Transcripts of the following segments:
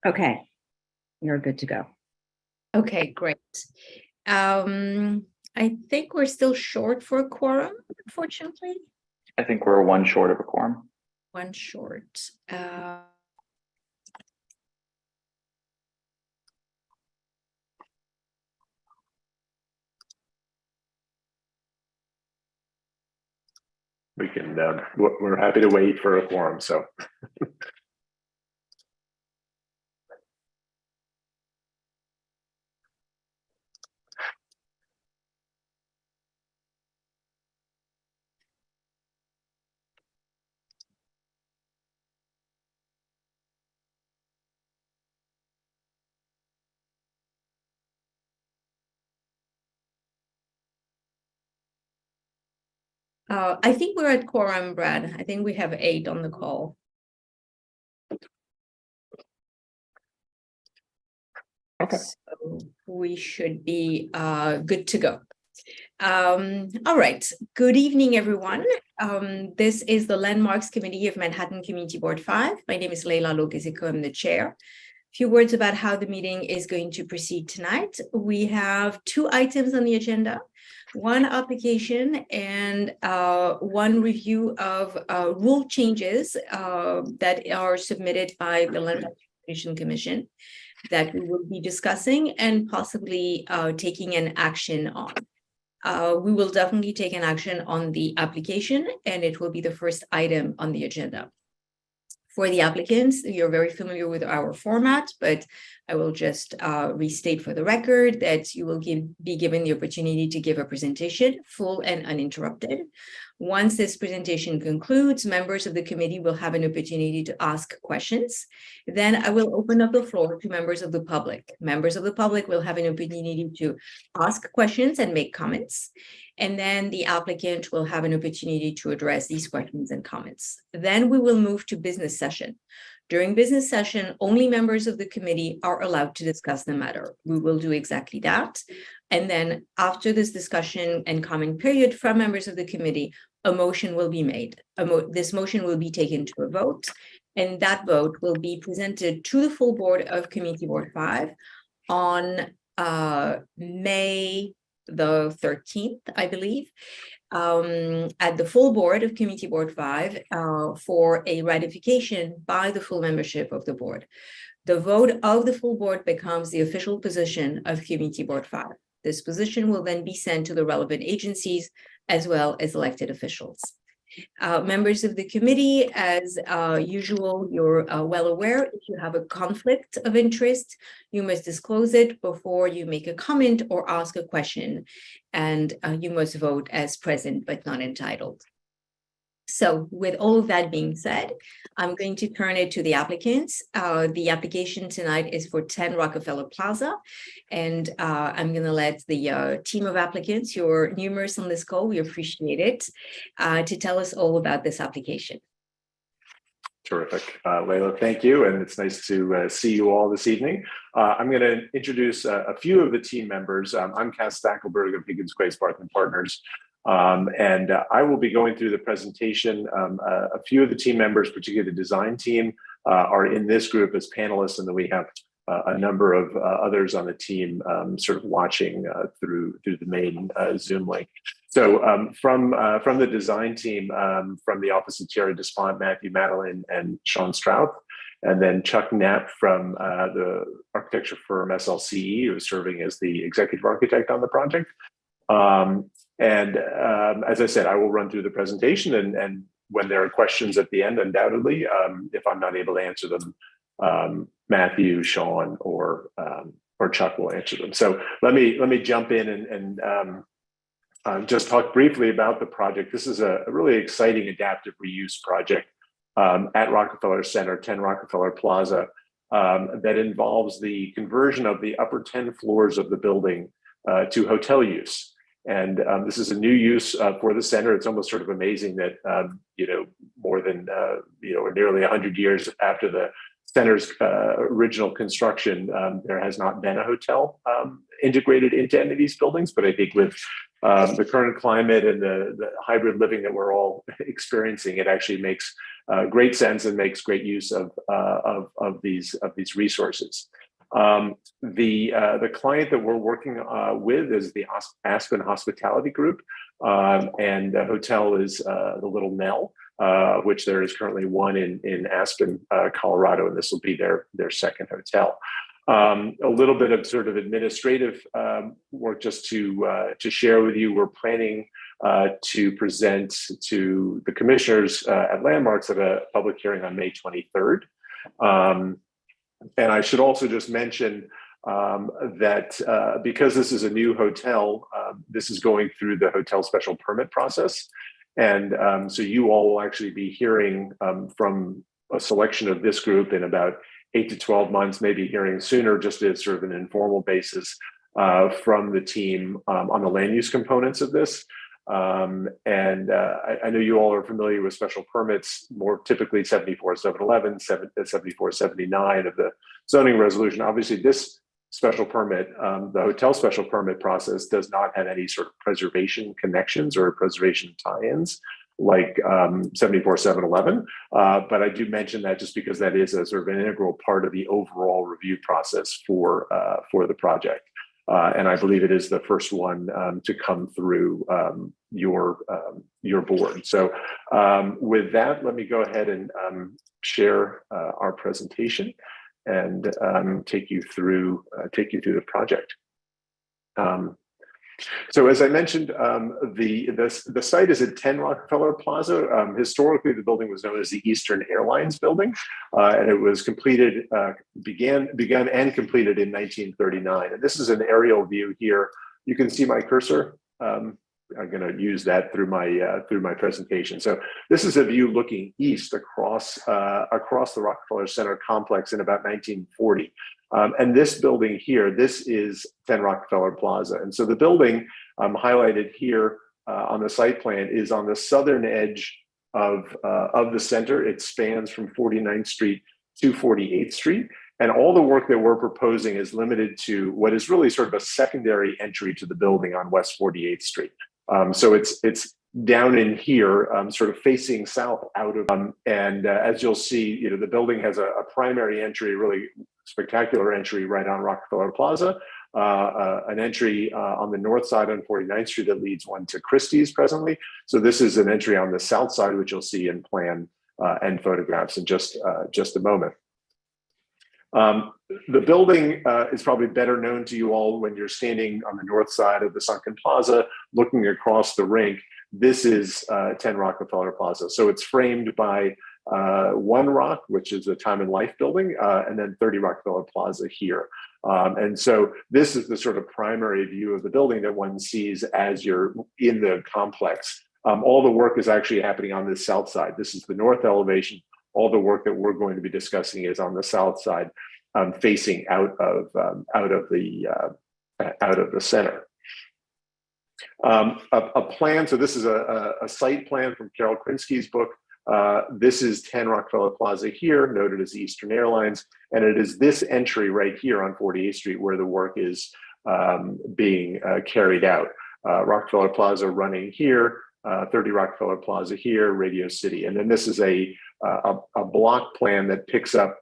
Okay, you're good to go. Okay, great. I think we're still short for a quorum, unfortunately. I think we're one short of a quorum. One short. We can, we're happy to wait for a quorum, so. I think we're at quorum, Brad. I think we have 8 on the call. Okay. So we should be good to go. All right. Good evening, everyone. This is the Landmarks Committee of Manhattan Community Board 5. My name is Leila Logeziko. I'm the chair. A few words about how the meeting is going to proceed tonight. We have 2 items on the agenda. One application and one review of rule changes that are submitted by the Land Acquisition Commission that we will be discussing and possibly taking an action on. We will definitely take an action on the application, and it will be the first item on the agenda. For the applicants, you're very familiar with our format, but I will just restate for the record that you will be given the opportunity to give a presentation, full and uninterrupted. Once this presentation concludes, members of the committee will have an opportunity to ask questions. Then I will open up the floor to members of the public. Members of the public will have an opportunity to ask questions and make comments. And then the applicant will have an opportunity to address these questions and comments. Then we will move to business session. During business session, only members of the committee are allowed to discuss the matter. We will do exactly that. And then after this discussion and comment period from members of the committee, a motion will be made. This motion will be taken to a vote, and that vote will be presented to the full board of Community Board 5 on May the 13th, I believe, at the full board of Community Board 5 for a ratification by the full membership of the board. The vote of the full board becomes the official position of Community Board 5. This position will then be sent to the relevant agencies as well as elected officials. Members of the committee, as usual, you're well aware if you have a conflict of interest, you must disclose it before you make a comment or ask a question, and you must vote as present but not entitled. So with all of that being said, I'm going to turn it to the applicants. The application tonight is for 10 Rockefeller Plaza, and I'm going to let the team of applicants, you're numerous on this call, we appreciate it, to tell us all about this application. Terrific. Leila, thank you. And it's nice to see you all this evening. I'm going to introduce a few of the team members. I'm Cass Stackelberg of Higgins Quays Barth & Partners. And I will be going through the presentation. A few of the team members, particularly the design team, are in this group as panelists, and then we have a number of others on the team sort of watching through the main Zoom link. So from the design team, from the Office of Thierry Despont, Matthew Madeline, and Sean Strouth, and then Chuck Knapp from the architecture firm SLCE, who is serving as the executive architect on the project. As I said, I will run through the presentation, and when there are questions at the end, undoubtedly, if I'm not able to answer them, Matthew, Sean, or Chuck will answer them. So let me jump in and just talk briefly about the project. This is a really exciting adaptive reuse project at Rockefeller Center, 10 Rockefeller Plaza, that involves the conversion of the upper 10 floors of the building to hotel use. And this is a new use for the center. It's almost sort of amazing that, more than, nearly 100 years after the center's original construction, there has not been a hotel integrated into any of these buildings. But I think with the current climate and the hybrid living that we're all experiencing, it actually makes great sense and makes great use of these resources. The client that we're working with is the Aspen Hospitality Group, and the hotel is the Little Nell, which there is currently one in Aspen, Colorado, and this will be their second hotel. A little bit of sort of administrative work just to share with you. We're planning to present to the commissioners at Landmarks at a public hearing on May 23rd. And I should also just mention that because this is a new hotel, this is going through the hotel special permit process. And so you all will actually be hearing from a selection of this group in about 8 to 12 months, maybe hearing sooner, just as sort of an informal basis from the team on the land use components of this. I know you all are familiar with special permits, more typically 74-711, 74-79 of the zoning resolution. Obviously, this special permit, the hotel special permit process, does not have any sort of preservation connections or preservation tie-ins like 74-711. But I do mention that just because that is a sort of an integral part of the overall review process for the project. And I believe it is the first one to come through your board. So with that, let me go ahead and share our presentation and take you through the project. So as I mentioned, the site is at 10 Rockefeller Plaza. Historically, the building was known as the Eastern Airlines Building, and it was completed, begun and completed in 1939. And this is an aerial view here. You can see my cursor. I'm going to use that through my presentation. So this is a view looking east across the Rockefeller Center complex in about 1940. And this building here, this is 10 Rockefeller Plaza. And so the building highlighted here on the site plan is on the southern edge of the center. It spans from 49th Street to 48th Street. And all the work that we're proposing is limited to what is really sort of a secondary entry to the building on West 48th Street. So it's down in here, sort of facing south out of, and as you'll see, the building has a primary entry, really spectacular entry right on Rockefeller Plaza, an entry on the north side on 49th Street that leads one to Christie's presently. So this is an entry on the south side, which you'll see in plan and photographs in just a moment. The building is probably better known to you all when you're standing on the north side of the sunken plaza, looking across the rink. This is 10 Rockefeller Plaza. So it's framed by One Rock, which is a Time and Life building, and then 30 Rockefeller Plaza here. And so this is the sort of primary view of the building that one sees as you're in the complex. All the work is actually happening on the south side. This is the north elevation. All the work that we're going to be discussing is on the south side, facing out of the center. A plan. So this is a site plan from Carol Krinsky's book. This is 10 Rockefeller Plaza here, noted as Eastern Airlines, and it is this entry right here on 48th Street where the work is being carried out. Rockefeller Plaza running here, 30 Rockefeller Plaza here, Radio City, and then this is a block plan that picks up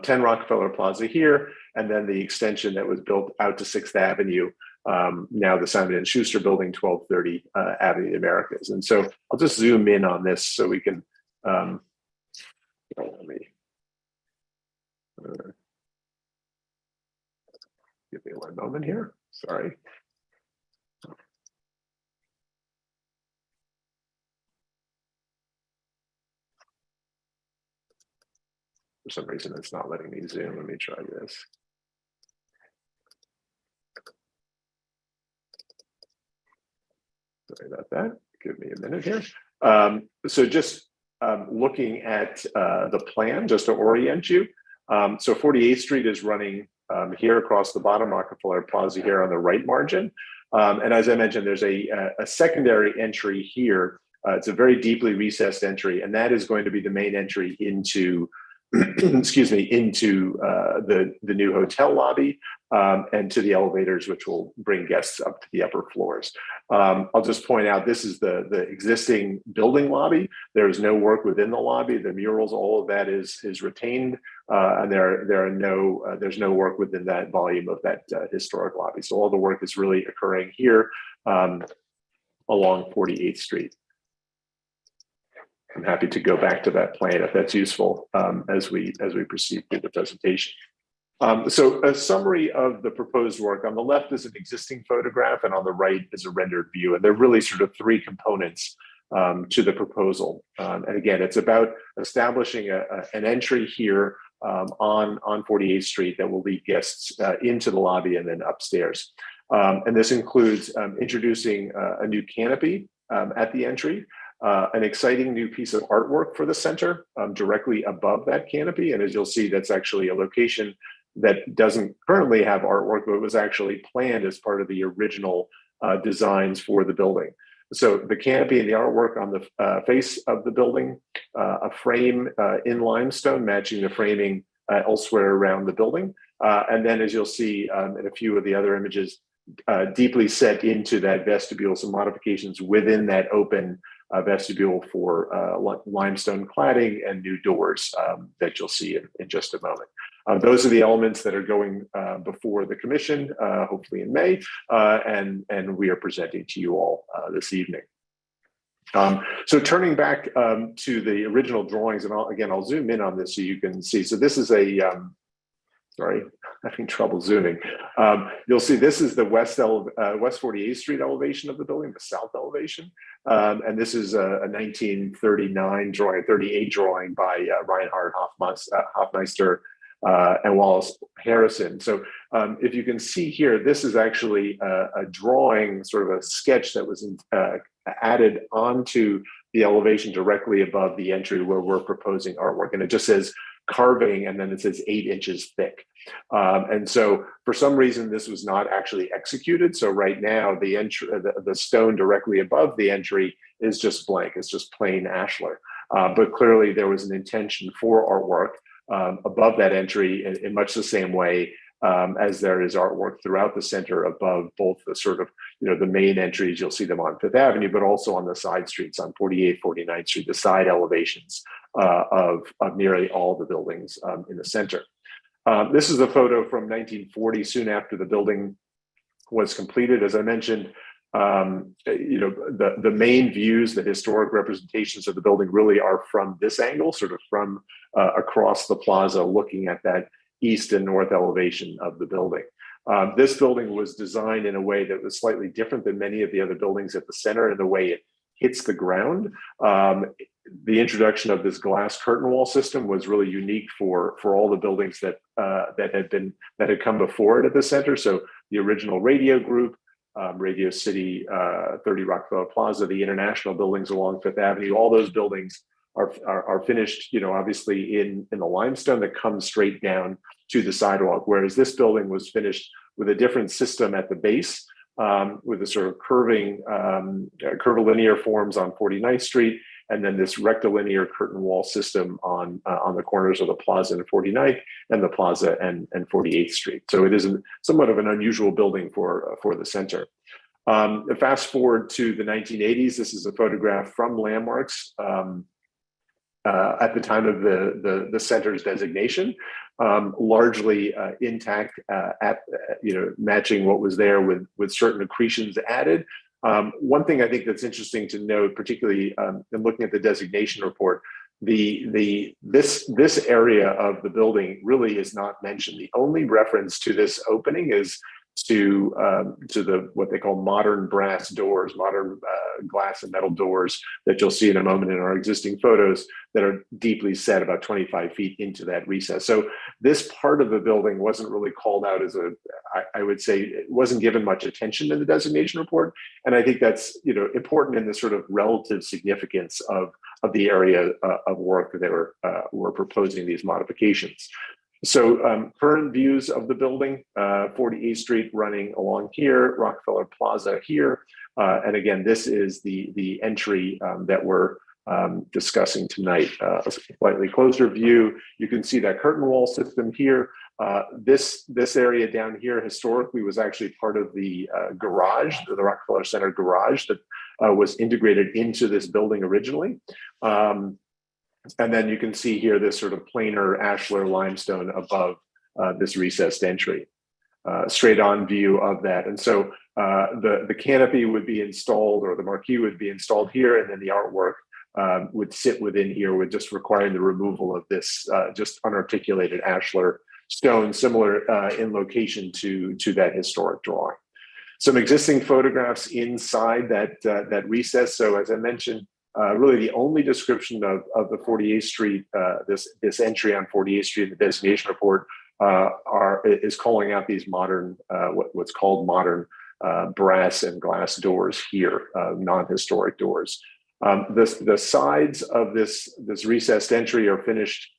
10 Rockefeller Plaza here, and then the extension that was built out to 6th Avenue, now the Simon & Schuster building, 1230 Avenue of the Americas. And so I'll just zoom in on this so we can, let me, give me one moment here, sorry. For some reason, it's not letting me zoom. Let me try this. Sorry about that. Give me a minute here. So just looking at the plan, just to orient you. So 48th Street is running here across the bottom, Rockefeller Plaza here on the right margin. And as I mentioned, there's a secondary entry here. It's a very deeply recessed entry, and that is going to be the main entry into excuse me, into the new hotel lobby and to the elevators, which will bring guests up to the upper floors. I'll just point out this is the existing building lobby. There is no work within the lobby. The murals, all of that is retained, and there's no work within that volume of that historic lobby. So all the work is really occurring here along 48th Street. I'm happy to go back to that plan if that's useful as we proceed through the presentation. So a summary of the proposed work. On the left is an existing photograph, and on the right is a rendered view. And they're really sort of three components to the proposal. And again, it's about establishing an entry here on 48th Street that will lead guests into the lobby and then upstairs. And this includes introducing a new canopy at the entry. An exciting new piece of artwork for the center directly above that canopy. And as you'll see, that's actually a location that doesn't currently have artwork, but was actually planned as part of the original designs for the building. So the canopy and the artwork on the face of the building, a frame in limestone matching the framing elsewhere around the building. And then as you'll see in a few of the other images, deeply set into that vestibule, some modifications within that open vestibule for limestone cladding and new doors that you'll see in just a moment. Those are the elements that are going before the commission, hopefully in May, and we are presenting to you all this evening. So turning back to the original drawings, and I'll zoom in on this so you can see. So this is a sorry, having trouble zooming. You'll see this is the West 48th Street elevation of the building, the south elevation. And this is a 1939 drawing, 38 drawing by Reinhard Hofmeister and Wallace Harrison. So if you can see here, this is actually a drawing, sort of a sketch that was added onto the elevation directly above the entry where we're proposing artwork. And it just says carving, and then it says 8 inches thick. And so for some reason, this was not actually executed. So right now, the stone directly above the entry is just blank. It's just plain ashlar. But clearly there was an intention for artwork above that entry in much the same way as there is artwork throughout the center above both the sort of, the main entries. You'll see them on Fifth Avenue, but also on the side streets on 48th, 49th Street, the side elevations of nearly all the buildings in the center. This is a photo from 1940, soon after the building was completed. As I mentioned, the main views, the historic representations of the building really are from this angle, sort of from across the plaza, looking at that east and north elevation of the building. This building was designed in a way that was slightly different than many of the other buildings at the center in the way it hits the ground. The introduction of this glass curtain wall system was really unique for all the buildings that had come before it at the center. So the original Radio Group, Radio City, 30 Rockefeller Plaza, the international buildings along Fifth Avenue, all those buildings are finished, obviously in the limestone that comes straight down to the sidewalk. Whereas this building was finished with a different system at the base, with a sort of curvilinear forms on 49th Street, and then this rectilinear curtain wall system on the corners of the plaza and 49th and the plaza and 48th Street. So it is somewhat of an unusual building for the center. Fast forward to the 1980s, this is a photograph from Landmarks at the time of the center's designation, largely intact, matching what was there with certain accretions added. One thing I think that's interesting to note, particularly in looking at the designation report, this area of the building really is not mentioned. The only reference to this opening is to the what they call modern brass doors, modern glass and metal doors that you'll see in a moment in our existing photos that are deeply set about 25 feet into that recess. So this part of the building wasn't really called out as I would say it wasn't given much attention in the designation report. And I think that's important in the sort of relative significance of the area of work that they were proposing these modifications. So current views of the building, 48th Street running along here, Rockefeller Plaza here. And again, this is the entry that we're discussing tonight. A slightly closer view, you can see that curtain wall system here. This area down here historically was actually part of the garage, the Rockefeller Center garage that was integrated into this building originally. And then you can see here this sort of planar ashlar limestone above this recessed entry. Straight on view of that. And so the canopy would be installed, or the marquee would be installed here, and then the artwork would sit within here, with just requiring the removal of this just unarticulated ashlar stone, similar in location to that historic drawing. Some existing photographs inside that recess. So as I mentioned, really the only description of the 48th Street, this entry on 48th Street in the designation report is calling out these modern, what's called modern brass and glass doors here, non-historic doors. The sides of this recessed entry are finished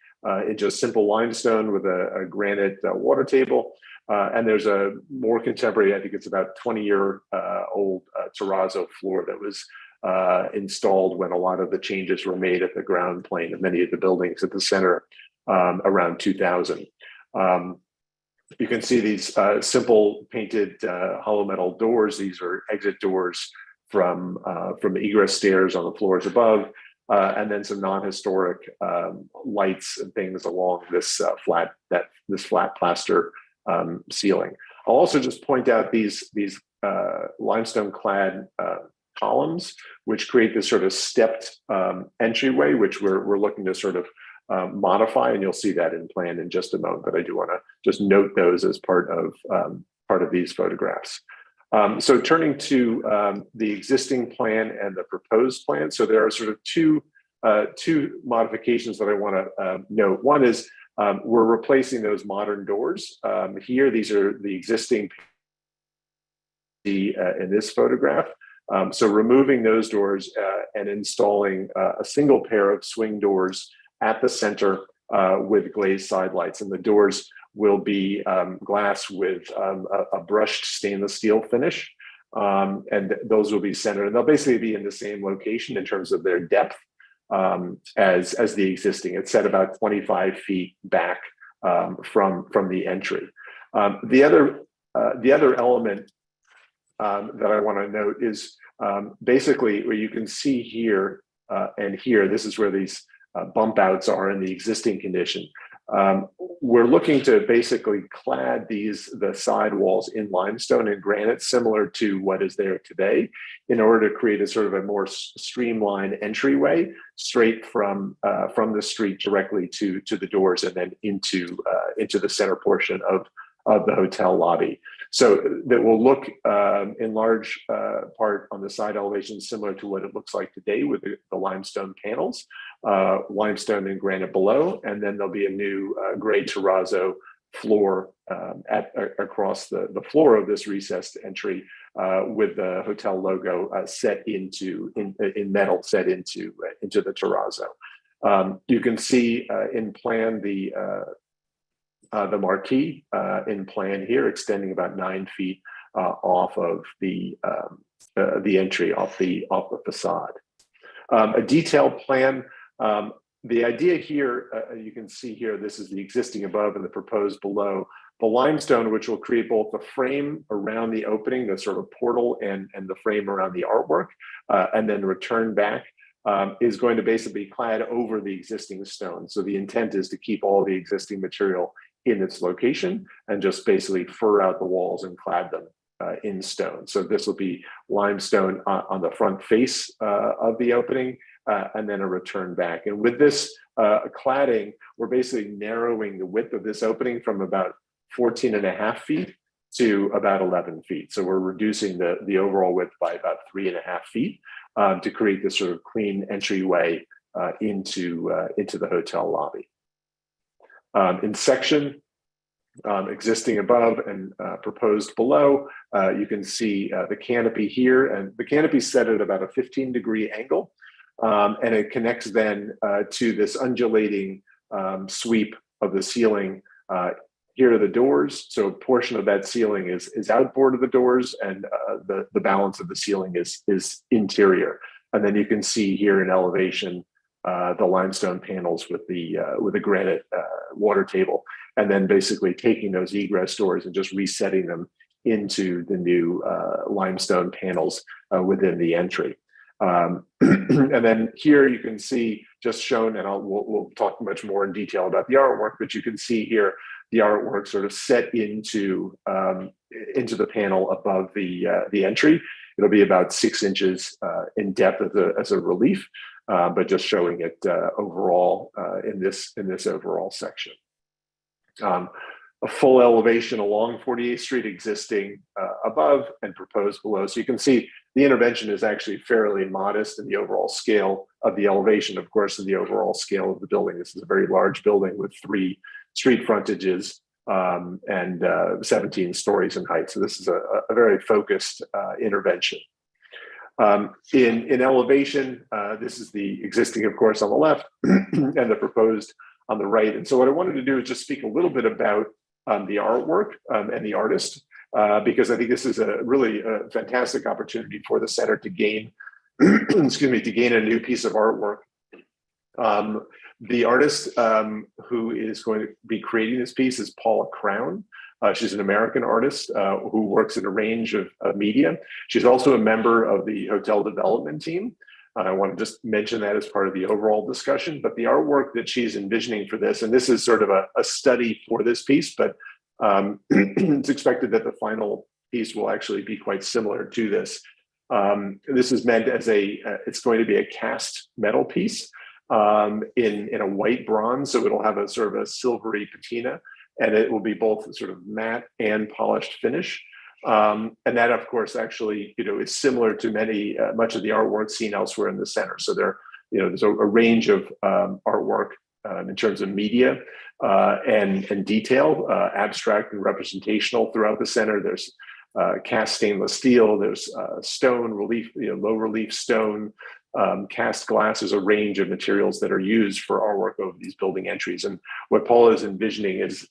in just simple limestone with a granite water table. And there's a more contemporary, I think it's about 20-year old terrazzo floor that was installed when a lot of the changes were made at the ground plane of many of the buildings at the center around 2000. You can see these simple painted hollow metal doors. These are exit doors from egress stairs on the floors above, and then some non-historic lights and things along this flat plaster ceiling. I'll also just point out these limestone clad columns, which create this sort of stepped entryway, which we're looking to sort of modify, and you'll see that in plan in just a moment. But I do want to just note those as part of these photographs. So turning to the existing plan and the proposed plan. So there are sort of two modifications that I want to note. One is we're replacing those modern doors. Here, these are the existing in this photograph. So removing those doors and installing a single pair of swing doors at the center with glazed side lights, and the doors will be glass with a brushed stainless steel finish, and those will be centered, and they'll basically be in the same location in terms of their depth as the existing. It's set about 25 feet back from the entry. The other element that I want to note is basically where you can see here and here. This is where these bump outs are in the existing condition. We're looking to basically clad the side walls in limestone and granite, similar to what is there today, in order to create a sort of a more streamlined entryway straight from the street directly to the doors, and then into the center portion of the hotel lobby. So that will look in large part on the side elevation similar to what it looks like today with the limestone panels, limestone and granite below, and then there'll be a new gray terrazzo floor across the floor of this recessed entry with the hotel logo set in metal, set into the terrazzo. You can see in plan the marquee in plan here, extending about 9 feet off of the entry, off the facade. A detailed plan. The idea here, you can see here, this is the existing above and the proposed below. The limestone, which will create both the frame around the opening, the sort of portal, and the frame around the artwork, and then return back, is going to basically be clad over the existing stone. So the intent is to keep all the existing material in its location and just basically fur out the walls and clad them in stone. So this will be limestone on the front face of the opening, and then a return back. And with this cladding, we're basically narrowing the width of this opening from about 14.5 feet to about 11 feet. So we're reducing the overall width by about 3.5 feet to create this sort of clean entryway into the hotel lobby. In section, existing above and proposed below, you can see the canopy here, and the canopy is set at about a 15-degree angle, and it connects then to this undulating sweep of the ceiling. Here are the doors, so a portion of that ceiling is outboard of the doors, and the balance of the ceiling is interior. And then you can see here in elevation the limestone panels with the granite water table, and then basically taking those egress doors and just resetting them into the new limestone panels within the entry. And then here you can see just shown, and we'll talk much more in detail about the artwork, but you can see here the artwork sort of set into the panel above the entry. It'll be about 6 inches in depth as a relief, but just showing it overall in this overall section. A full elevation along 48th Street existing above and proposed below. So you can see the intervention is actually fairly modest in the overall scale of the elevation, of course, in the overall scale of the building. This is a very large building with 3 street frontages and 17 stories in height. So this is a very focused intervention. In elevation, this is the existing, of course, on the left and the proposed on the right. And so what I wanted to do is just speak a little bit about the artwork and the artist, because I think this is a really fantastic opportunity for the center to gain, excuse me, to gain a new piece of artwork. The artist who is going to be creating this piece is Paula Crown. She's an American artist who works in a range of media. She's also a member of the hotel development team. I want to just mention that as part of the overall discussion, but the artwork that she's envisioning for this, and this is sort of a study for this piece, but it's expected that the final piece will actually be quite similar to this. This is meant as it's going to be a cast metal piece in a white bronze, so it'll have a sort of a silvery patina, and it will be both sort of matte and polished finish. And that, of course, actually, is similar to much of the artwork seen elsewhere in the center. So there's a range of artwork in terms of media and detail, abstract and representational throughout the center. There's cast stainless steel. There's stone relief, low relief stone, cast glass. There's a range of materials that are used for artwork over these building entries. And what Paula is envisioning is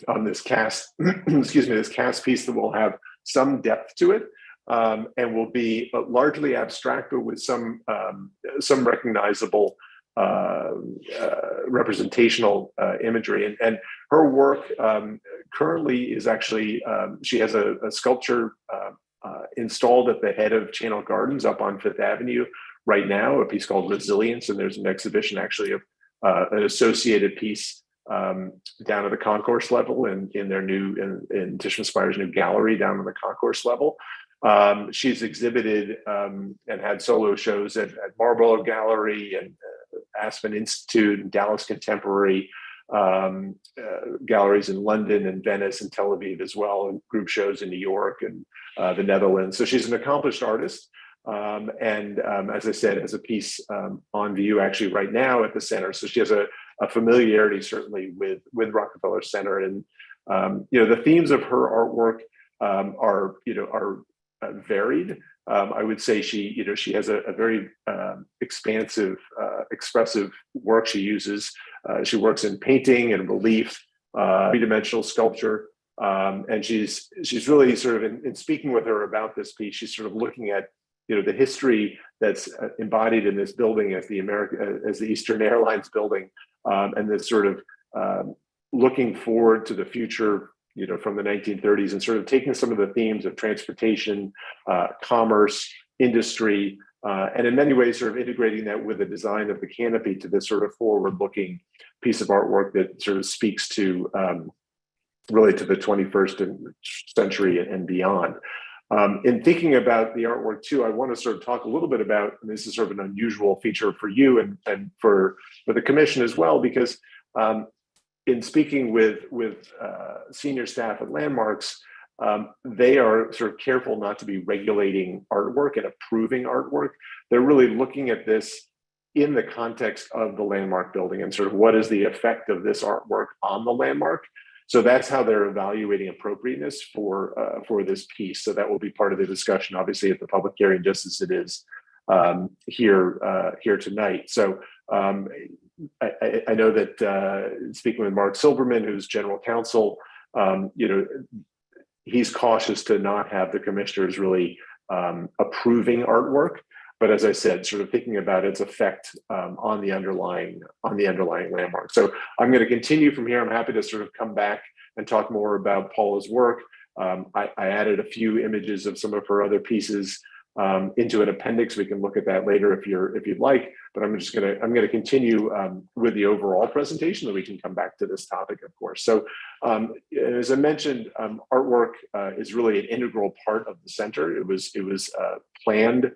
on this cast, excuse me, this cast piece that will have some depth to it and will be largely abstract, but with some recognizable representational imagery. And her work currently is actually, she has a sculpture installed at the head of Channel Gardens up on Fifth Avenue right now, a piece called Resilience, and there's an exhibition actually of an associated piece down at the concourse level in their new in Tishman Speyer's new gallery down on the concourse level. She's exhibited and had solo shows at Marlborough Gallery and Aspen Institute and Dallas Contemporary galleries in London and Venice and Tel Aviv as well, and group shows in New York and the Netherlands. So she's an accomplished artist. And as I said, has a piece on view actually right now at the center. So she has a familiarity certainly with Rockefeller Center, and the themes of her artwork are varied. I would say she has a very expansive, expressive work she uses. She works in painting and relief, three-dimensional sculpture, and she's really sort of in speaking with her about this piece. She's sort of looking at the history that's embodied in this building as the Eastern Airlines building, and this sort of looking forward to the future, from the 1930s, and sort of taking some of the themes of transportation, commerce, industry, and in many ways sort of integrating that with the design of the canopy to this sort of forward-looking piece of artwork that sort of speaks to really to the 21st century and beyond. In thinking about the artwork too, I want to sort of talk a little bit about, and this is sort of an unusual feature for you and for the commission as well, because in speaking with senior staff at Landmarks, they are sort of careful not to be regulating artwork and approving artwork. They're really looking at this in the context of the Landmark building and sort of what is the effect of this artwork on the landmark. So that's how they're evaluating appropriateness for this piece. So that will be part of the discussion, obviously, at the public hearing, just as it is here tonight. So I know that speaking with Mark Silverman, who's general counsel, he's cautious to not have the commissioners really approving artwork, but as I said, sort of thinking about its effect on the underlying landmark. So I'm going to continue from here. I'm happy to sort of come back and talk more about Paula's work. I added a few images of some of her other pieces into an appendix. We can look at that later if you'd like. But I'm gonna continue with the overall presentation, and we can come back to this topic, of course. So as I mentioned, artwork is really an integral part of the center. It was planned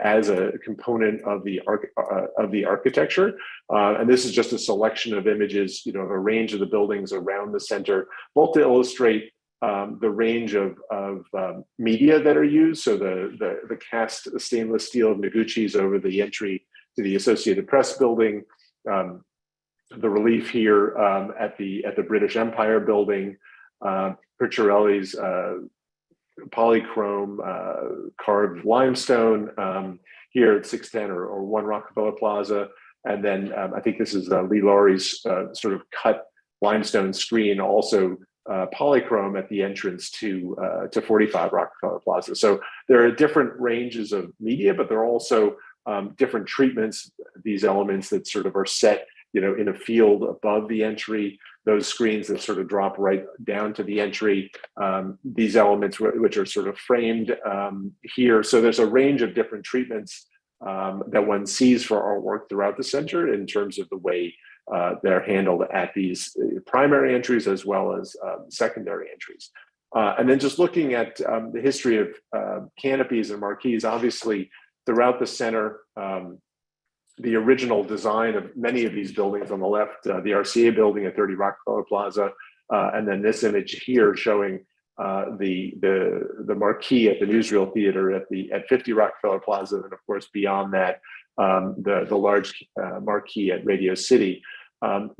as a component of the architecture, and this is just a selection of images, of a range of the buildings around the center, both to illustrate the range of media that are used. So the cast stainless steel of Noguchi's over the entry to the Associated Press building, the relief here at the British Empire building, Picciarelli's polychrome carved limestone here at 610 or 1 Rockefeller Plaza, and then I think this is Lee Laurie's sort of cut limestone screen, also polychrome at the entrance to 45 Rockefeller Plaza. So there are different ranges of media, but there are also different treatments, these elements that sort of are set, in a field above the entry, those screens that sort of drop right down to the entry, these elements which are sort of framed here. So there's a range of different treatments that one sees for artwork throughout the center in terms of the way they're handled at these primary entries as well as secondary entries. And then just looking at the history of canopies and marquees, obviously throughout the center, the original design of many of these buildings on the left, the RCA building at 30 Rockefeller Plaza, and then this image here showing the marquee at the Newsreel Theater at 50 Rockefeller Plaza, and of course beyond that, the large marquee at Radio City.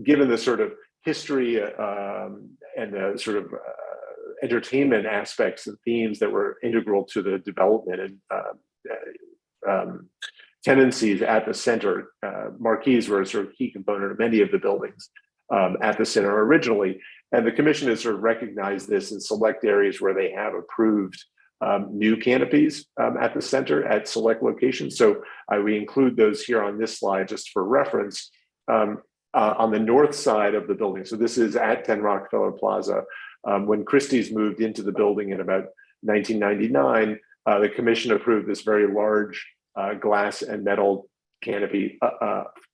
Given the sort of history and the sort of entertainment aspects and themes that were integral to the development and tendencies at the center, marquees were a sort of key component of many of the buildings at the center originally. And the commission has sort of recognized this in select areas where they have approved new canopies at the center at select locations. So we include those here on this slide just for reference. On the north side of the building, so this is at 10 Rockefeller Plaza, when Christie's moved into the building in about 1999, the commission approved this very large glass and metal canopy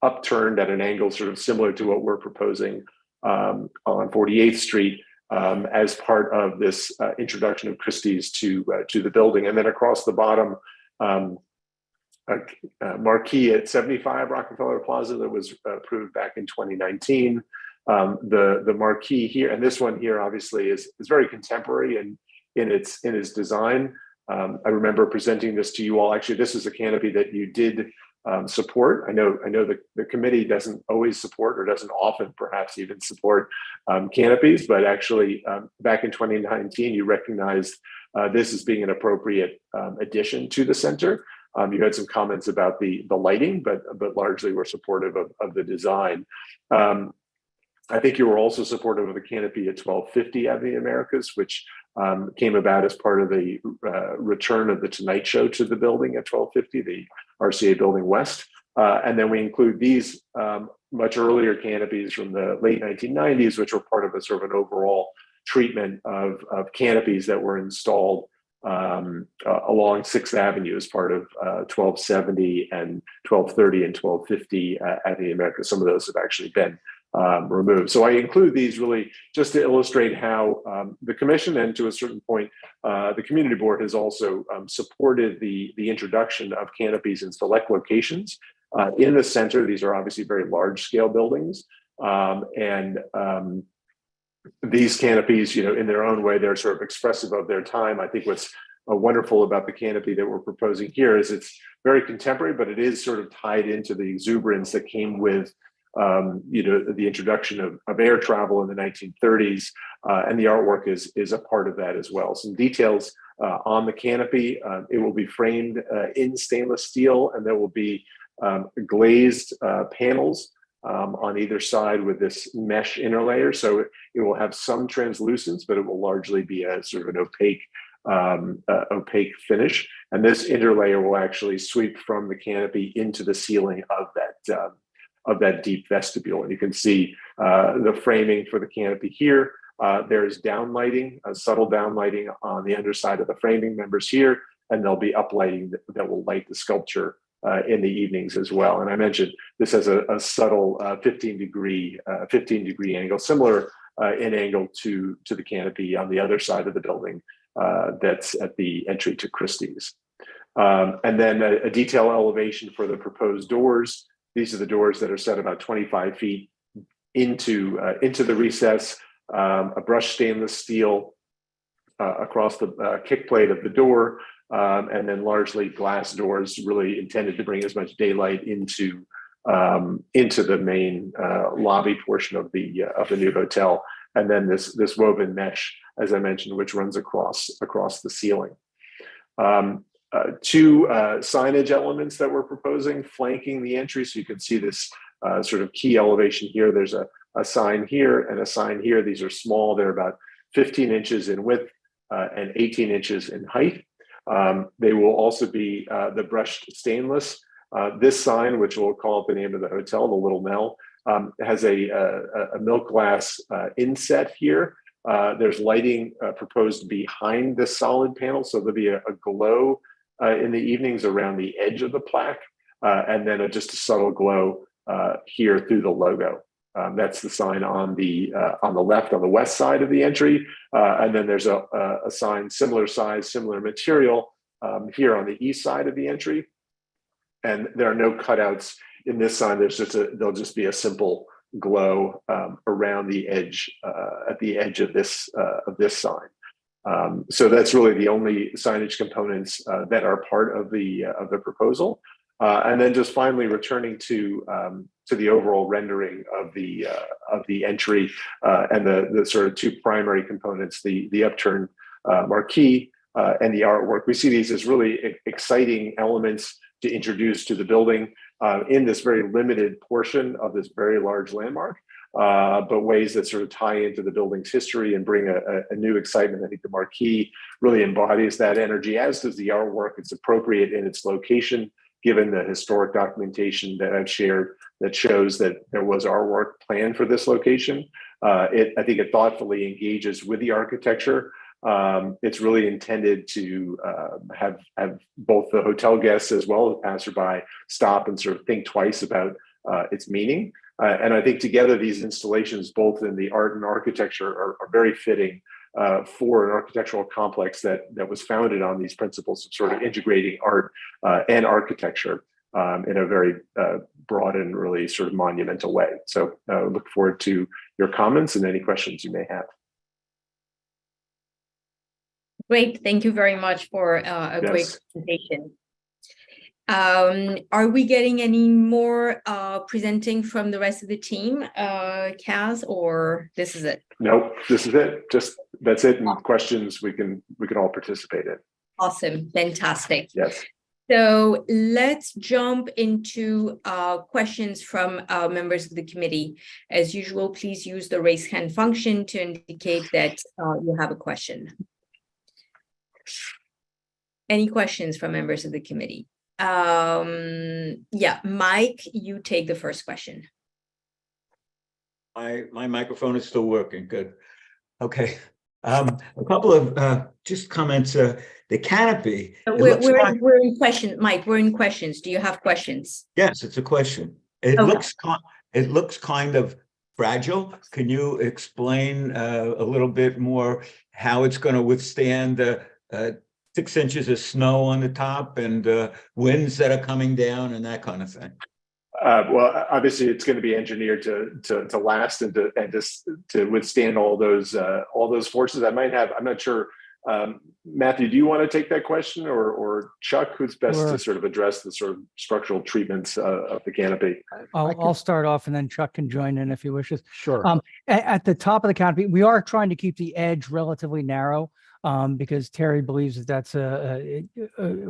upturned at an angle sort of similar to what we're proposing on 48th Street as part of this introduction of Christie's to the building. And then across the bottom, a marquee at 75 Rockefeller Plaza that was approved back in 2019. The marquee here, and this one here obviously is very contemporary in its design. I remember presenting this to you all. Actually, this is a canopy that you did support. I know the committee doesn't always support or doesn't often perhaps even support canopies, but actually back in 2019, you recognized this as being an appropriate addition to the center. You had some comments about the lighting, but largely were supportive of the design. I think you were also supportive of the canopy at 1250 Avenue Americas, which came about as part of the return of the Tonight Show to the building at 1250, the RCA Building West. And then we include these much earlier canopies from the late 1990s, which were part of a sort of an overall treatment of canopies that were installed along 6th Avenue as part of 1270 and 1230 and 1250 at the Americas. Some of those have actually been removed. So I include these really just to illustrate how the commission and to a certain point, the community board has also supported the introduction of canopies in select locations in the center. These are obviously very large scale buildings. These canopies, in their own way, they're sort of expressive of their time. I think what's wonderful about the canopy that we're proposing here is it's very contemporary, but it is sort of tied into the exuberance that came with the introduction of air travel in the 1930s, and the artwork is a part of that as well. Some details on the canopy: it will be framed in stainless steel, and there will be glazed panels on either side with this mesh inner layer. So it will have some translucence, but it will largely be a sort of an opaque opaque finish. And this interlayer will actually sweep from the canopy into the ceiling of that deep vestibule. And you can see the framing for the canopy here. There's downlighting, subtle downlighting on the underside of the framing members here, and there'll be uplighting that will light the sculpture in the evenings as well. And I mentioned this has a subtle 15 degree angle, similar in angle to the canopy on the other side of the building that's at the entry to Christie's. And then a detail elevation for the proposed doors. These are the doors that are set about 25 feet into the recess. A brushed stainless steel across the kick plate of the door, and then largely glass doors, really intended to bring as much daylight into the main lobby portion of the new hotel. And then this woven mesh, as I mentioned, which runs across the ceiling. Two signage elements that we're proposing flanking the entry, so you can see this sort of key elevation here. There's a sign here and a sign here. These are small. They're about 15 inches in width and 18 inches in height. They will also be the brushed stainless. This sign, which we'll call it the name of the hotel, the Little Mel, has a milk glass inset here. There's lighting proposed behind this solid panel, so there'll be a glow in the evenings around the edge of the plaque, and then just a subtle glow here through the logo. That's the sign on the left, on the west side of the entry, and then there's a sign similar size, similar material here on the east side of the entry. And there are no cutouts in this sign. There'll just be a simple glow around the edge, at the edge of this sign. So that's really the only signage components that are part of the proposal. And then just finally returning to the overall rendering of the entry and the sort of two primary components, the upturned marquee and the artwork. We see these as really exciting elements to introduce to the building in this very limited portion of this very large landmark, but ways that sort of tie into the building's history and bring a new excitement. I think the marquee really embodies that energy, as does the artwork. It's appropriate in its location, given the historic documentation that I've shared that shows that there was artwork planned for this location. I think it thoughtfully engages with the architecture. It's really intended to have both the hotel guests as well as passerby stop and sort of think twice about its meaning. And I think together these installations, both in the art and architecture, are very fitting for an architectural complex that was founded on these principles of sort of integrating art and architecture in a very broad and really sort of monumental way. So look forward to your comments and any questions you may have. Great. Thank you very much for a great presentation. Are we getting any more presenting from the rest of the team, Kaz, or this is it? Nope, this is it. That's it. And questions we can all participate in. Awesome. Fantastic. Yes. So let's jump into questions from members of the committee. As usual, please use the raise hand function to indicate that you have a question. Any questions from members of the committee? Yeah, Mike, you take the first question. My microphone is still working. Good. Okay. A couple of just comments. The canopy. We're in questions, Mike. We're in questions. Do you have questions? Yes, it's a question. It looks kind of fragile. Can you explain a little bit more how it's going to withstand 6 inches of snow on the top and winds that are coming down and that kind of thing? Well, obviously, it's going to be engineered to last and to withstand all those forces that might have. I'm not sure. Matthew, do you want to take that question, or Chuck, who's best to sort of address the sort of structural treatments of the canopy? I'll start off, and then Chuck can join in if he wishes. Sure. At the top of the canopy, we are trying to keep the edge relatively narrow. Because Terry believes that that's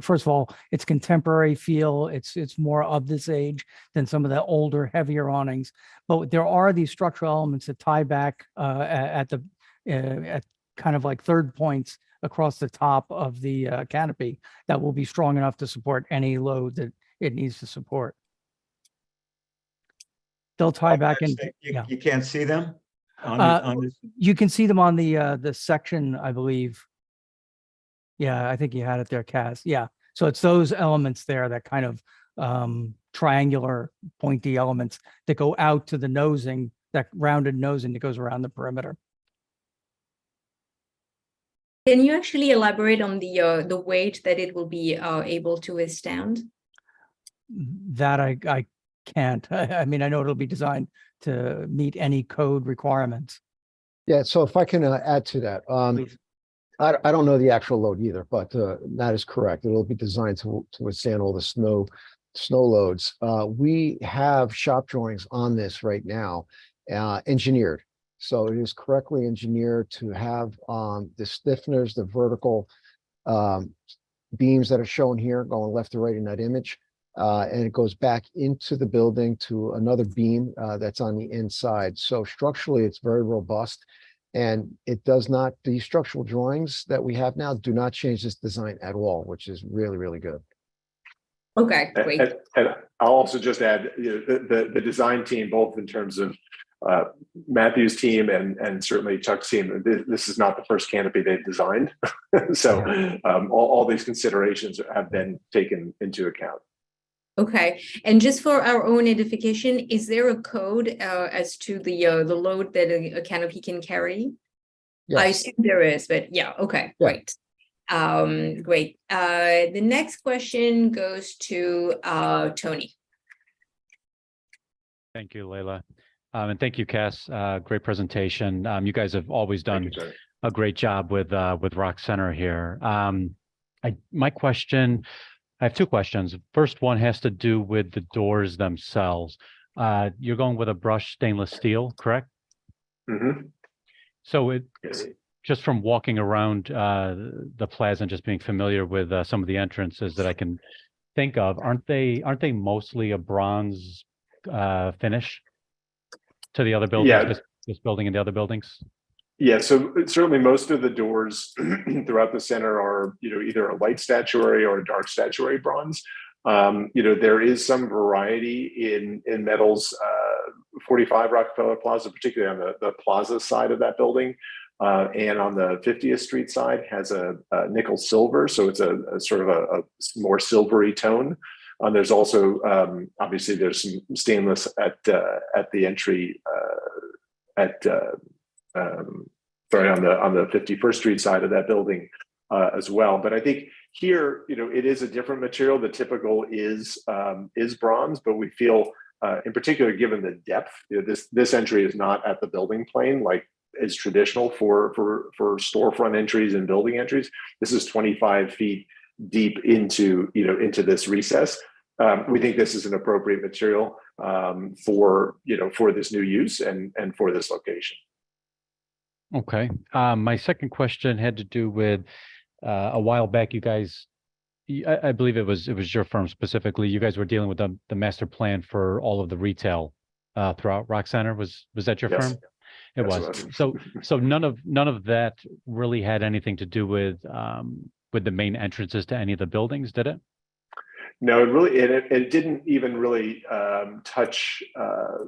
first of all, it's contemporary feel. It's more of this age than some of the older, heavier awnings. But there are these structural elements that tie back at kind of like third points across the top of the canopy that will be strong enough to support any load that it needs to support. They'll tie back in. Yeah. You can't see them on, on this? You can see them on the section, I believe. Yeah, I think you had it there, Kaz. Yeah. So it's those elements there, that kind of triangular pointy elements that go out to the nosing, that rounded nosing that goes around the perimeter. Can you actually elaborate on the weight that it will be able to withstand? That I can't. I mean, I know it'll be designed to meet any code requirements. Yeah, so if I can add to that, Please. I don't know the actual load either, but that is correct. It'll be designed to withstand all the snow loads. We have shop drawings on this right now, engineered. So it is correctly engineered to have the stiffeners, the vertical beams that are shown here going left to right in that image. And it goes back into the building to another beam that's on the inside. So structurally, it's very robust. And it does not, the structural drawings that we have now do not change this design at all, which is really, really good. Okay, great. And I'll also just add, you know, the design team, both in terms of Matthew's team and certainly Chuck's team, this is not the first canopy they've designed. So all these considerations have been taken into account. Okay, and just for our own edification, is there a code as to the load that a canopy can carry? I Yes. assume there is, but yeah, okay, Yeah. great. Great. The next question goes to Tony. Thank you, Leila. And thank you, Cass. Great presentation. You guys have always done Thank you, Tony. a great job with Rock Center here. My question, I have two questions. First one has to do with the doors themselves. You're going with a brushed stainless steel, correct? Mhm. So Yes. just from walking around the plaza and just being familiar with some of the entrances that I can think of, aren't they mostly a bronze finish to the other buildings? Yeah. This building and the other buildings? Yeah, so certainly most of the doors throughout the center are, you know, either a light statuary or a dark statuary bronze. You know, there is some variety in metals. 45 Rockefeller Plaza, particularly on the plaza side of that building, and on the 50th Street side has a nickel silver, so it's a sort of a more silvery tone. There's also obviously there's some stainless at the entry on the 51st Street side of that building as well. But I think here, you know, it is a different material. The typical is bronze, but we feel, in particular, given the depth, you know, this entry is not at the building plane like is traditional for storefront entries and building entries. This is 25 feet deep into this recess. We think this is an appropriate material for this new use and for this location. Okay. My second question had to do with a while back, you guys, I believe it was your firm specifically. You guys were dealing with the master plan for all of the retail throughout Rock Center. Was that your Yes. firm? It Yes, was. So none of that really had anything to do with the main entrances to any of the buildings, did it? No, it didn't even really touch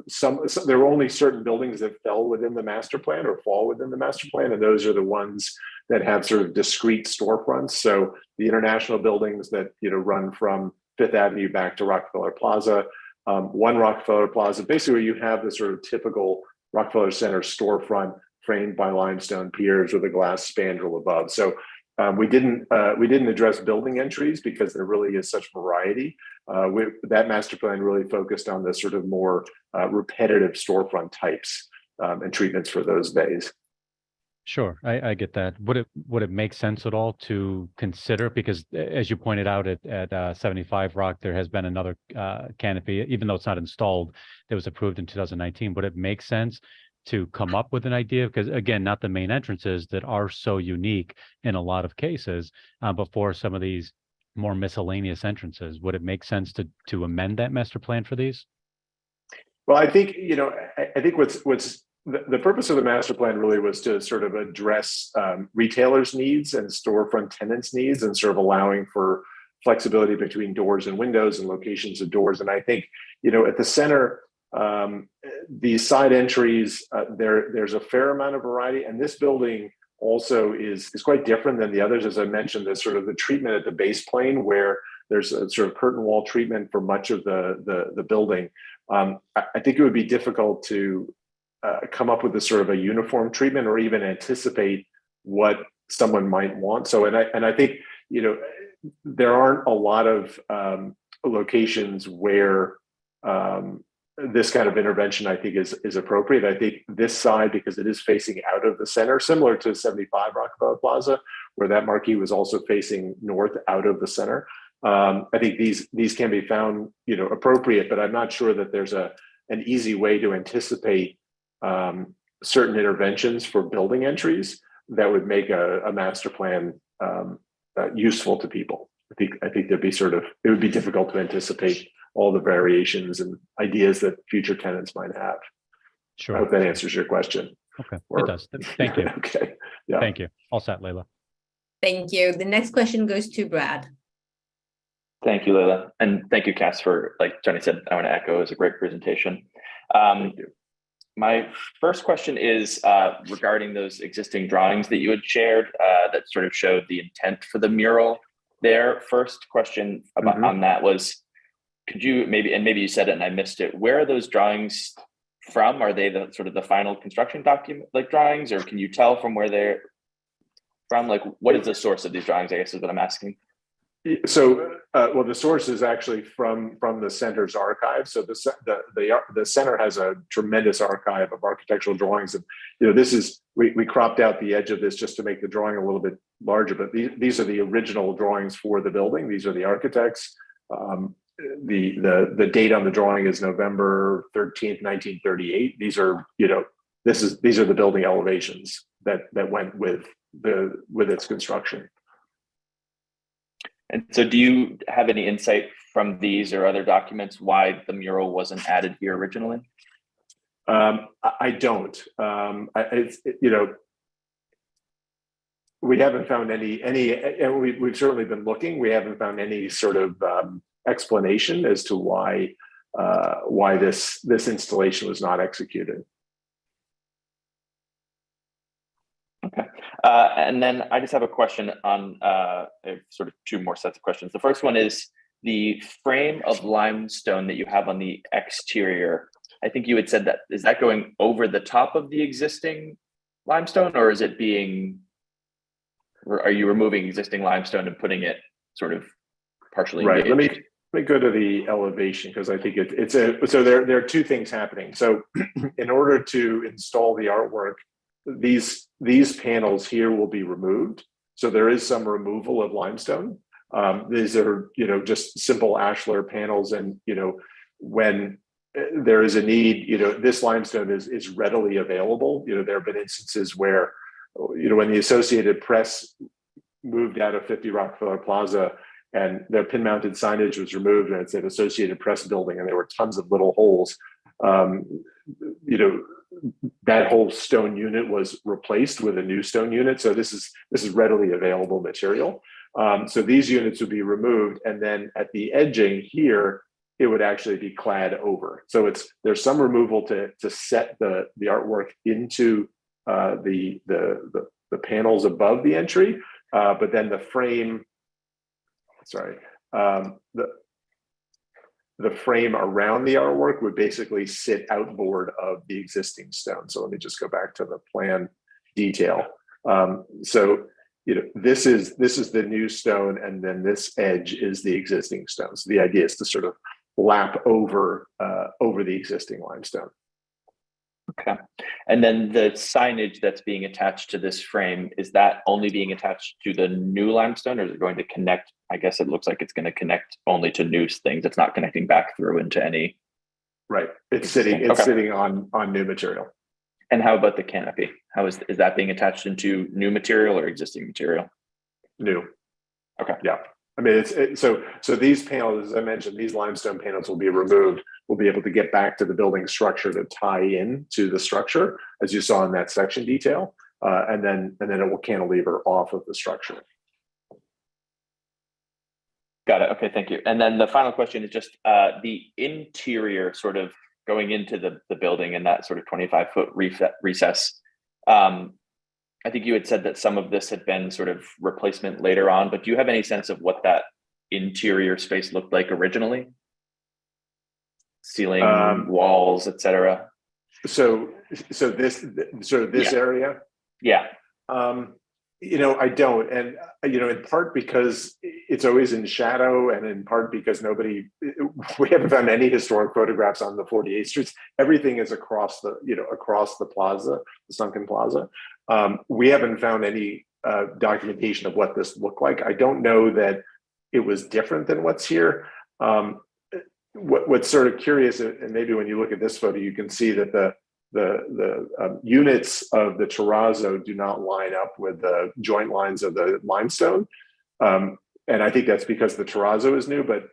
some. There were only certain buildings that fell within the master plan or fall within the master plan, and those are the ones that have sort of discrete storefronts. So the international buildings that run from Fifth Avenue back to Rockefeller Plaza, One Rockefeller Plaza, basically where you have the sort of typical Rockefeller Center storefront framed by limestone piers with a glass spandrel above. So we didn't address building entries because there really is such variety. That master plan really focused on the sort of more repetitive storefront types and treatments for those bays. Sure, I get that. Would it make sense at all to consider, because as you pointed out at 75 Rock, there has been another canopy, even though it's not installed, that was approved in 2019. Would it make sense to come up with an idea? Because again, not the main entrances that are so unique in a lot of cases, but for some of these more miscellaneous entrances, would it make sense to amend that master plan for these? Well, I think I think what's The purpose of the master plan really was to sort of address retailers' needs and storefront tenants' needs, and sort of allowing for flexibility between doors and windows and locations of doors. And I think, at the center, these side entries, there's a fair amount of variety, and this building also is quite different than the others. As I mentioned, there's sort of the treatment at the base plane where there's a sort of curtain wall treatment for much of the building. I think it would be difficult to come up with a sort of a uniform treatment or even anticipate what someone might want. So, and I think, there aren't a lot of locations where this kind of intervention, I think, is appropriate. I think this side, because it is facing out of the center, similar to 75 Rockefeller Plaza, where that marquee was also facing north out of the center. I think these can be found, appropriate, but I'm not sure that there's an easy way to anticipate certain interventions for building entries that would make a master plan useful to people. I think there'd be it would be difficult to anticipate all the variations and ideas that future tenants might have. Sure. I hope that answers your question. Okay, it does. Thank you. Okay. Yeah. Thank you. All set, Leila. Thank you. The next question goes to Brad. Thank you, Leila. And thank you, Cass, for, like Johnny said, I want to echo, it was a great presentation. Thank you. My first question is regarding those existing drawings that you had shared that sort of showed the intent for the mural there. First question about on that was, could you maybe you said it and I missed it, where are those drawings from? Are they the sort of the final construction document like drawings, or can you tell from where they're from? Like, what is the source of these drawings, I guess is what I'm asking. So, well, the source is actually from the center's archive. So the center has a tremendous archive of architectural drawings, and this is we cropped out the edge of this just to make the drawing a little bit larger. But these are the original drawings for the building. These are the architects. The date on the drawing is November 13th, 1938. These are these are the building elevations that went with its construction. And so do you have any insight from these or other documents why the mural wasn't added here originally? I don't. We haven't found any, and we've certainly been looking. We haven't found any sort of explanation as to why this installation was not executed. Okay. And then I just have a question on sort of two more sets of questions. The first one is the frame of limestone that you have on the exterior. I think you had said that, is that going over the top of the existing limestone, or is it are you removing existing limestone and putting it sort of partially right? engaged? Let me go to the elevation, because I think so there are two things happening. So in order to install the artwork, these panels here will be removed. So there is some removal of limestone. These are, just simple ashlar panels. And, when there is a need, this limestone is readily available. There have been instances where, when the Associated Press moved out of 50 Rockefeller Plaza and their pin mounted signage was removed and it said Associated Press building, and there were tons of little holes, that whole stone unit was replaced with a new stone unit. So this is readily available material. So these units would be removed, and then at the edging here, it would actually be clad over. So there's some removal to set the artwork into the panels above the entry, but then the frame. The frame around the artwork would basically sit outboard of the existing stone. So let me just go back to the plan detail. So this is the new stone, and then this edge is the existing stone. So the idea is to sort of lap over the existing limestone. Okay. And then the signage that's being attached to this frame, is that only being attached to the new limestone, or is it going to connect? I guess it looks like it's going to connect only to new things. It's not connecting back through into any. Right. It's sitting on new material. And how about the canopy? How is that being attached into new material or existing material? New. Okay. Yeah. I mean, so these panels, as I mentioned, these limestone panels will be removed. we'll be able to get back to the building structure to tie in to the structure, as you saw in that section detail, and then it will cantilever off of the structure. Got it. Okay, thank you. And then the final question is just the interior sort of going into the building and that sort of 25-foot recess. I think you had said that some of this had been sort of replacement later on, but do you have any sense of what that interior space looked like originally? Ceiling, walls, etc. So this area. Yeah. I don't. And, in part because it's always in shadow, and in part because we haven't found any historic photographs on the 48th Street. Everything is across the plaza, the sunken plaza. We haven't found any documentation of what this looked like. I don't know that it was different than what's here. What's sort of curious, and maybe when you look at this photo, you can see that the units of the terrazzo do not line up with the joint lines of the limestone. And I think that's because the terrazzo is new, but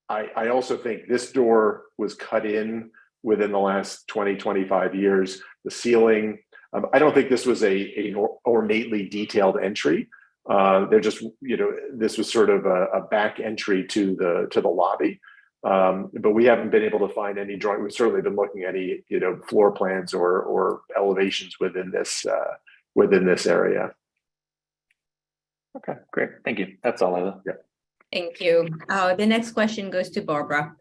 I also think this door was cut in within the last 20, 25 years. The ceiling, I don't think this was a ornately detailed entry. They're just, this was sort of a back entry to the lobby. But we haven't been able to find any drawing. We've certainly been looking at any, floor plans or elevations within this area. Okay, great. Thank you. That's all, Layla. Yeah. Thank you. The next question goes to Barbara.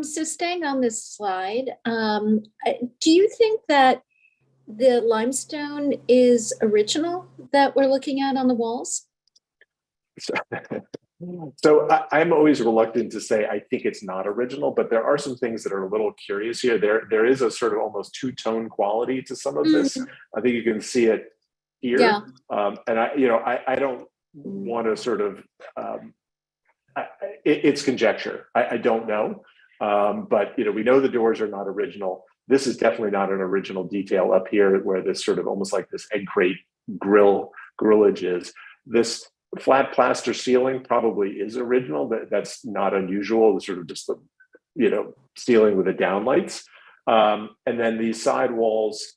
So staying on this slide, do you think that the limestone is original that we're looking at on the walls? So I'm always reluctant to say I think it's not original, but there are some things that are a little curious here. There is a sort of almost two-tone quality to some of this. I think you can see it here. Yeah. And I don't want to sort of, it's conjecture. I don't know. But we know the doors are not original. This is definitely not an original detail up here, where this sort of almost like this egg crate grillage is. This flat plaster ceiling probably is original. That's not unusual. It's sort of just the ceiling with the downlights. And then these side walls,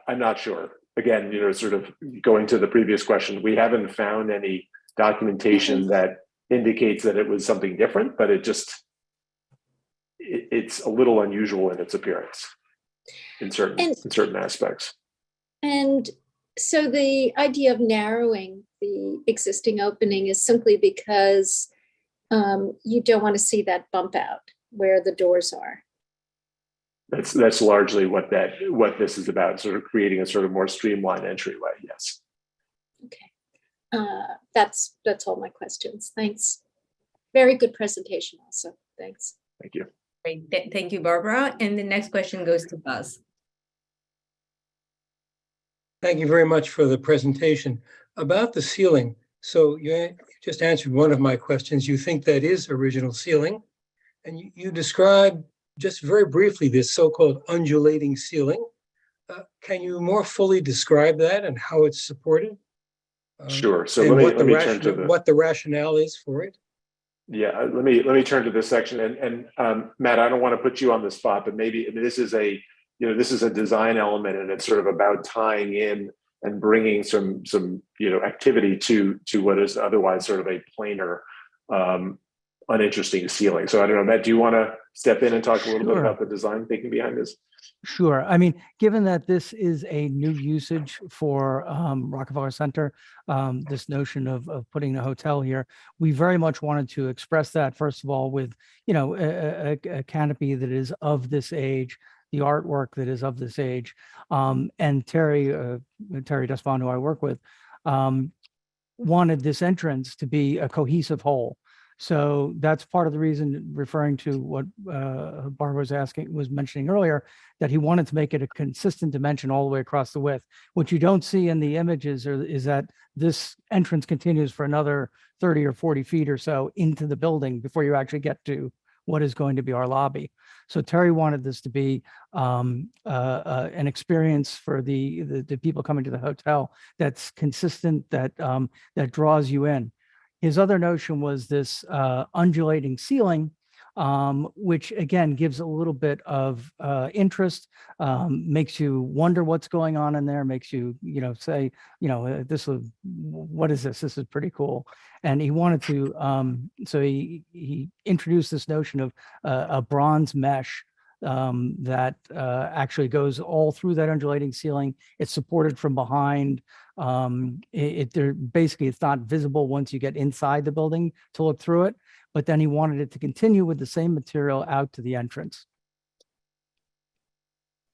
I'm not sure. Again, sort of going to the previous question, we haven't found any documentation that indicates that it was something different, but it's a little unusual in its appearance in certain aspects. And so the idea of narrowing the existing opening is simply because you don't want to see that bump out where the doors are. That's largely what this is about, sort of creating a sort of more streamlined entryway. Yes. Okay. That's all my questions. Thanks. Very good presentation also. Thanks. Thank you. Great. Thank you, Barbara. And the next question goes to Buzz. Thank you very much for the presentation. About the ceiling, so you just answered one of my questions. You think that is original ceiling, and you described just very briefly this so-called undulating ceiling. Can you more fully describe that and how it's supported? Sure. So let me turn to what the rationale is for it. Yeah, let me turn to this section. And Matt, I don't want to put you on the spot, but maybe this is a design element, and it's sort of about tying in and bringing some activity to what is otherwise sort of a planar, uninteresting ceiling. So I don't know, Matt, do you want to step in and talk a little bit about the design thinking behind this? Sure. I mean, given that this is a new usage for Rockefeller Center, this notion of putting a hotel here, we very much wanted to express that, first of all, with, a canopy that is of this age, the artwork that is of this age. And Terry Desvon, who I work with, wanted this entrance to be a cohesive whole. So that's part of the reason, referring to what Barbara was mentioning earlier, that he wanted to make it a consistent dimension all the way across the width. What you don't see in the images is that this entrance continues for another 30 or 40 feet or so into the building before you actually get to what is going to be our lobby. So Terry wanted this to be an experience for the people coming to the hotel that's consistent, that draws you in. His other notion was this undulating ceiling, which again gives a little bit of interest, makes you wonder what's going on in there, makes you, say, what is this? This is pretty cool. And he wanted to, so he introduced this notion of a bronze mesh that actually goes all through that undulating ceiling. It's supported from behind. Basically, it's not visible once you get inside the building to look through it. But then he wanted it to continue with the same material out to the entrance.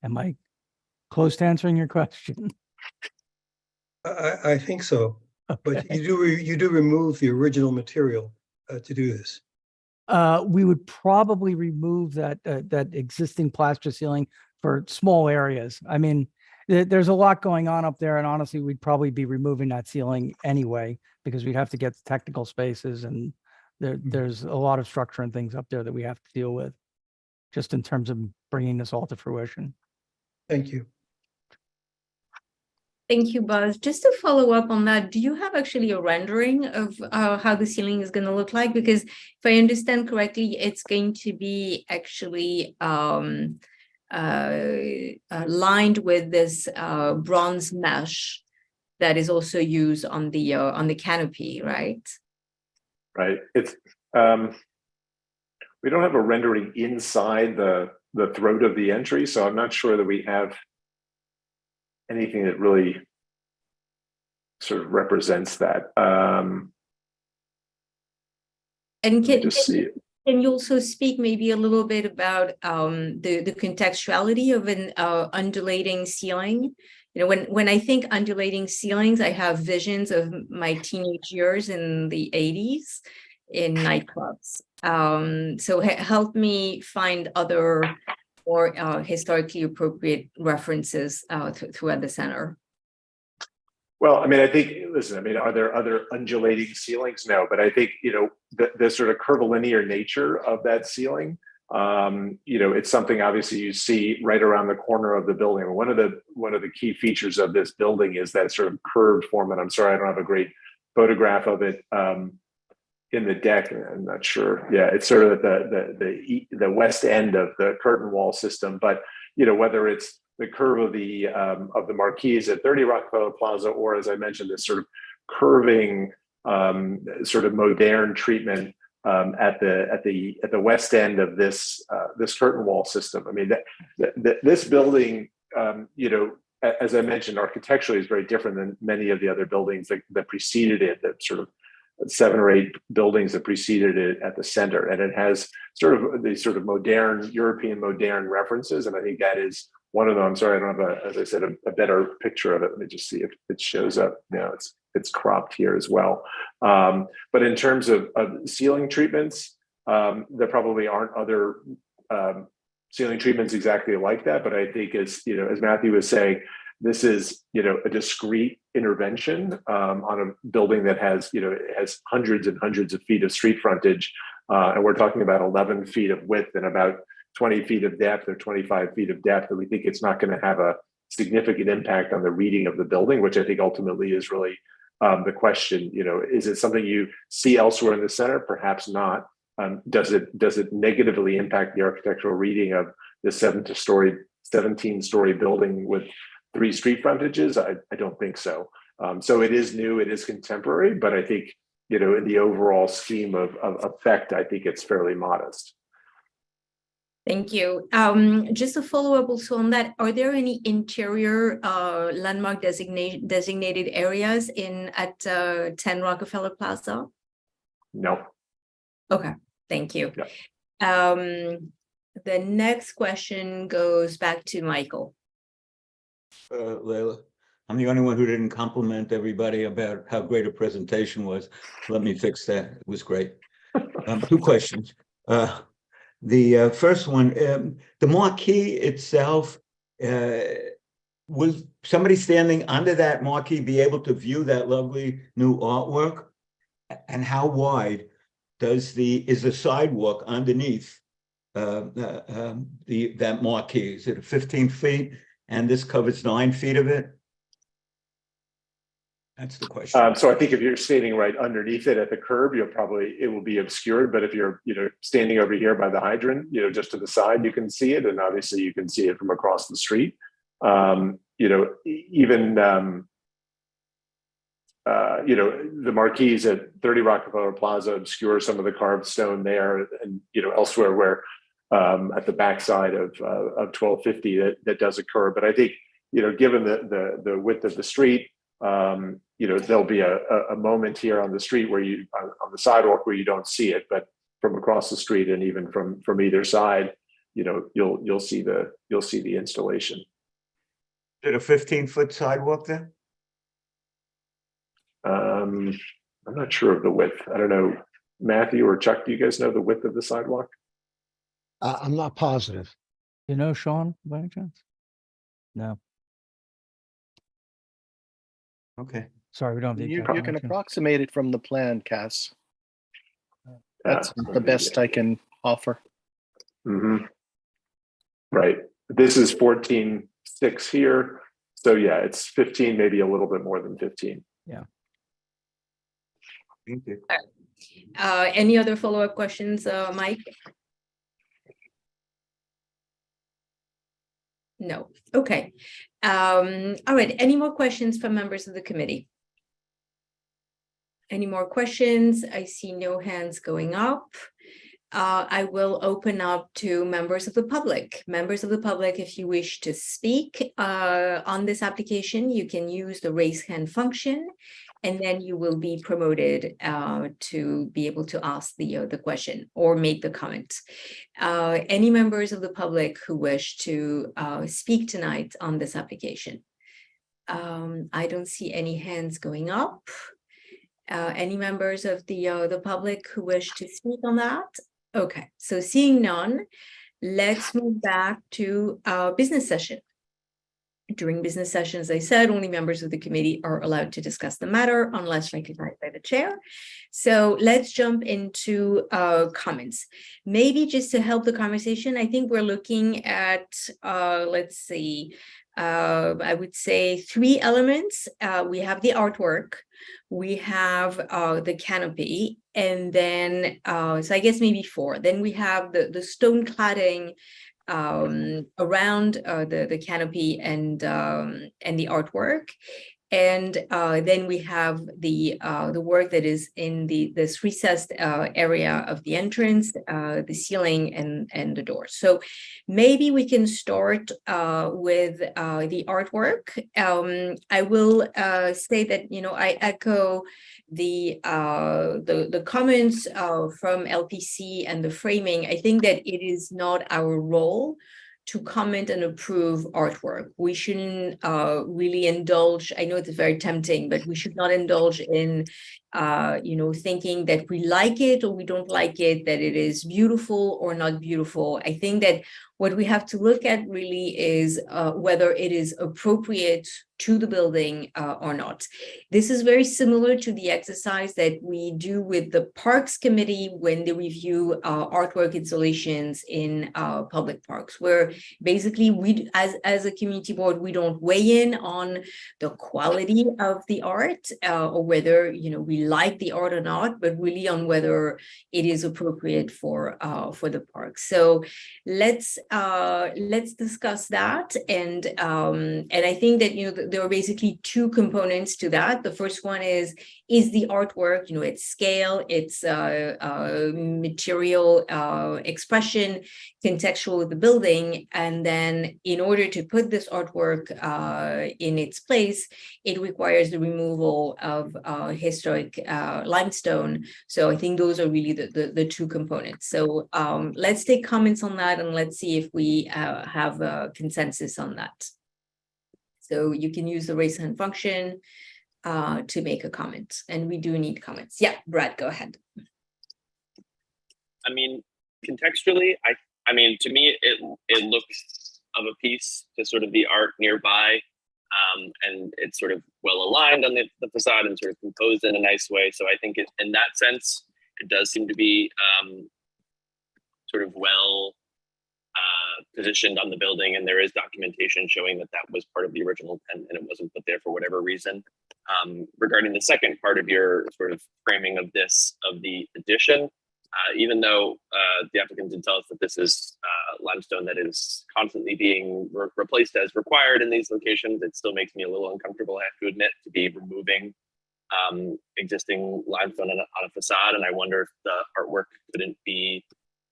Am I close to answering your question? I think so, but Okay. you do remove the original material to do this. We would probably remove that existing plaster ceiling for small areas. I mean, there's a lot going on up there, and honestly, we'd probably be removing that ceiling anyway because we'd have to get the technical spaces, and there's a lot of structure and things up there that we have to deal with, just in terms of bringing this all to fruition. Thank you. Thank you, Buzz. Just to follow up on that, do you have actually a rendering of how the ceiling is going to look like? Because if I understand correctly, it's going to be actually lined with this bronze mesh that is also used on the canopy, right? Right. It's we don't have a rendering inside the throat of the entry, so I'm not sure that we have anything that really sort of represents that. And can you also speak maybe a little bit about the contextuality of an undulating ceiling? When I think undulating ceilings, I have visions of my teenage years in the 80s in nightclubs. So help me find other more historically appropriate references throughout the center. Well, I mean, I think, listen, I mean, are there other undulating ceilings? No, but I think, the sort of curvilinear nature of that ceiling, it's something obviously you see right around the corner of the building. One of the key features of this building is that sort of curved form, and I'm sorry, I don't have a great photograph of it in the deck. I'm not sure. Yeah, it's sort of at the west end of the curtain wall system, but whether it's the curve of the marquees at 30 Rockefeller Plaza, or as I mentioned, this sort of curving, sort of modern treatment at the west end of this curtain wall system. I mean, this building, as I mentioned, architecturally is very different than many of the other buildings that preceded it. That sort of 7 or 8 buildings that preceded it at the center, and it has sort of these sort of modern European modern references, and I think that is one of them. I'm sorry, I don't have as I said, a better picture of it. Let me just see if it shows up. It's cropped here as well. But in terms of ceiling treatments, there probably aren't other ceiling treatments exactly like that. But I think as Matthew was saying, this is a discrete intervention on a building that has it has hundreds and hundreds of feet of street frontage, and we're talking about 11 feet of width and about 20 feet of depth or 25 feet of depth, and we think it's not going to have a significant impact on the reading of the building, which I think ultimately is really the question. Is it something you see elsewhere in the center? Perhaps not. Does it negatively impact the architectural reading of the 17-story building with 3 street frontages? I don't think so. So it is new, it is contemporary, but I think in the overall scheme of effect, I think it's fairly modest. Thank you. Just to follow up also on that, are there any interior landmark designated areas at 10 Rockefeller Plaza? No. Okay, thank you. Yeah. The next question goes back to Michael. Leila, I'm the only one who didn't compliment everybody about how great a presentation was. Let me fix that. It was great. 2 questions. The first one, the marquee itself, will somebody standing under that marquee be able to view that lovely new artwork? And how wide is the sidewalk underneath that marquee? Is it 15 feet? And this covers 9 feet of it? That's the question. So I think if you're standing right underneath it at the curb, it will be obscured. But if you're, standing over here by the hydrant, just to the side, you can see it, and obviously you can see it from across the street. Even the marquees at 30 Rockefeller Plaza obscure some of the carved stone there, and elsewhere where at the backside of 1250 that does occur. But I think given the width of the street, there'll be a moment here on the street where on the sidewalk where you don't see it, but from across the street and even from either side, you'll see the installation. Is it a 15-foot sidewalk then? I'm not sure of the width. I don't know, Matthew or Chuck, do you guys know the width of the sidewalk? I'm not positive. Sean, by any chance? No, Okay. sorry, we don't have the You exact can dimension. approximate it from the plan, Cass. That's the best I can offer. Mm-hmm. Right. This is 14.6 here. So yeah, it's 15, maybe a little bit more than 15. Thank you. Any other follow-up questions, Mike? No. Okay. All right. Any more questions from members of the committee? Any more questions? I see no hands going up. I will open up to members of the public. Members of the public, if you wish to speak on this application, you can use the raise hand function, and then you will be promoted to be able to ask the question or make the comment. Any members of the public who wish to speak tonight on this application? I don't see any hands going up. Any members of the public who wish to speak on that? Okay, so seeing none, let's move back to our business session. During business sessions, I said, only members of the committee are allowed to discuss the matter unless recognized by the chair. So let's jump into comments. Maybe just to help the conversation, I think we're looking at, let's see, I would say 3 elements. We have the artwork, we have the canopy, and then, so I guess maybe 4. Then we have the stone cladding around the canopy and the artwork, and then we have the work that is in this recessed area of the entrance, the ceiling and the door. So maybe we can start with the artwork. I will say that I echo the comments from LPC and the framing. I think that it is not our role to comment and approve artwork. We shouldn't really indulge. I know it's very tempting, but we should not indulge in thinking that we like it or we don't like it, that it is beautiful or not beautiful. I think that what we have to look at really is whether it is appropriate to the building or not. This is very similar to the exercise that we do with the Parks Committee when they review artwork installations in public parks, where basically we, as a community board, we don't weigh in on the quality of the art or whether we like the art or not, but really on whether it is appropriate for the park. So let's discuss that, and I think that there are basically 2 components to that. The first one is the artwork, its scale, its material expression, contextual with the building, and then in order to put this artwork in its place, it requires the removal of historic limestone. So I think those are really the 2 components. So let's take comments on that, and let's see if we have a consensus on that. So you can use the raise hand function to make a comment, and we do need comments. Yeah, Brad, go ahead. I mean, contextually, I mean, to me, it looks of a piece to sort of the art nearby, and it's sort of well aligned on the facade and sort of composed in a nice way. So I think in that sense, it does seem to be sort of well positioned on the building, and there is documentation showing that that was part of the original intent and it wasn't put there for whatever reason. Regarding the second part of your sort of framing of the addition, even though the applicant did tell us that this is limestone that is constantly being replaced as required in these locations, it still makes me a little uncomfortable, I have to admit, to be removing existing limestone on a facade. And I wonder if the artwork couldn't be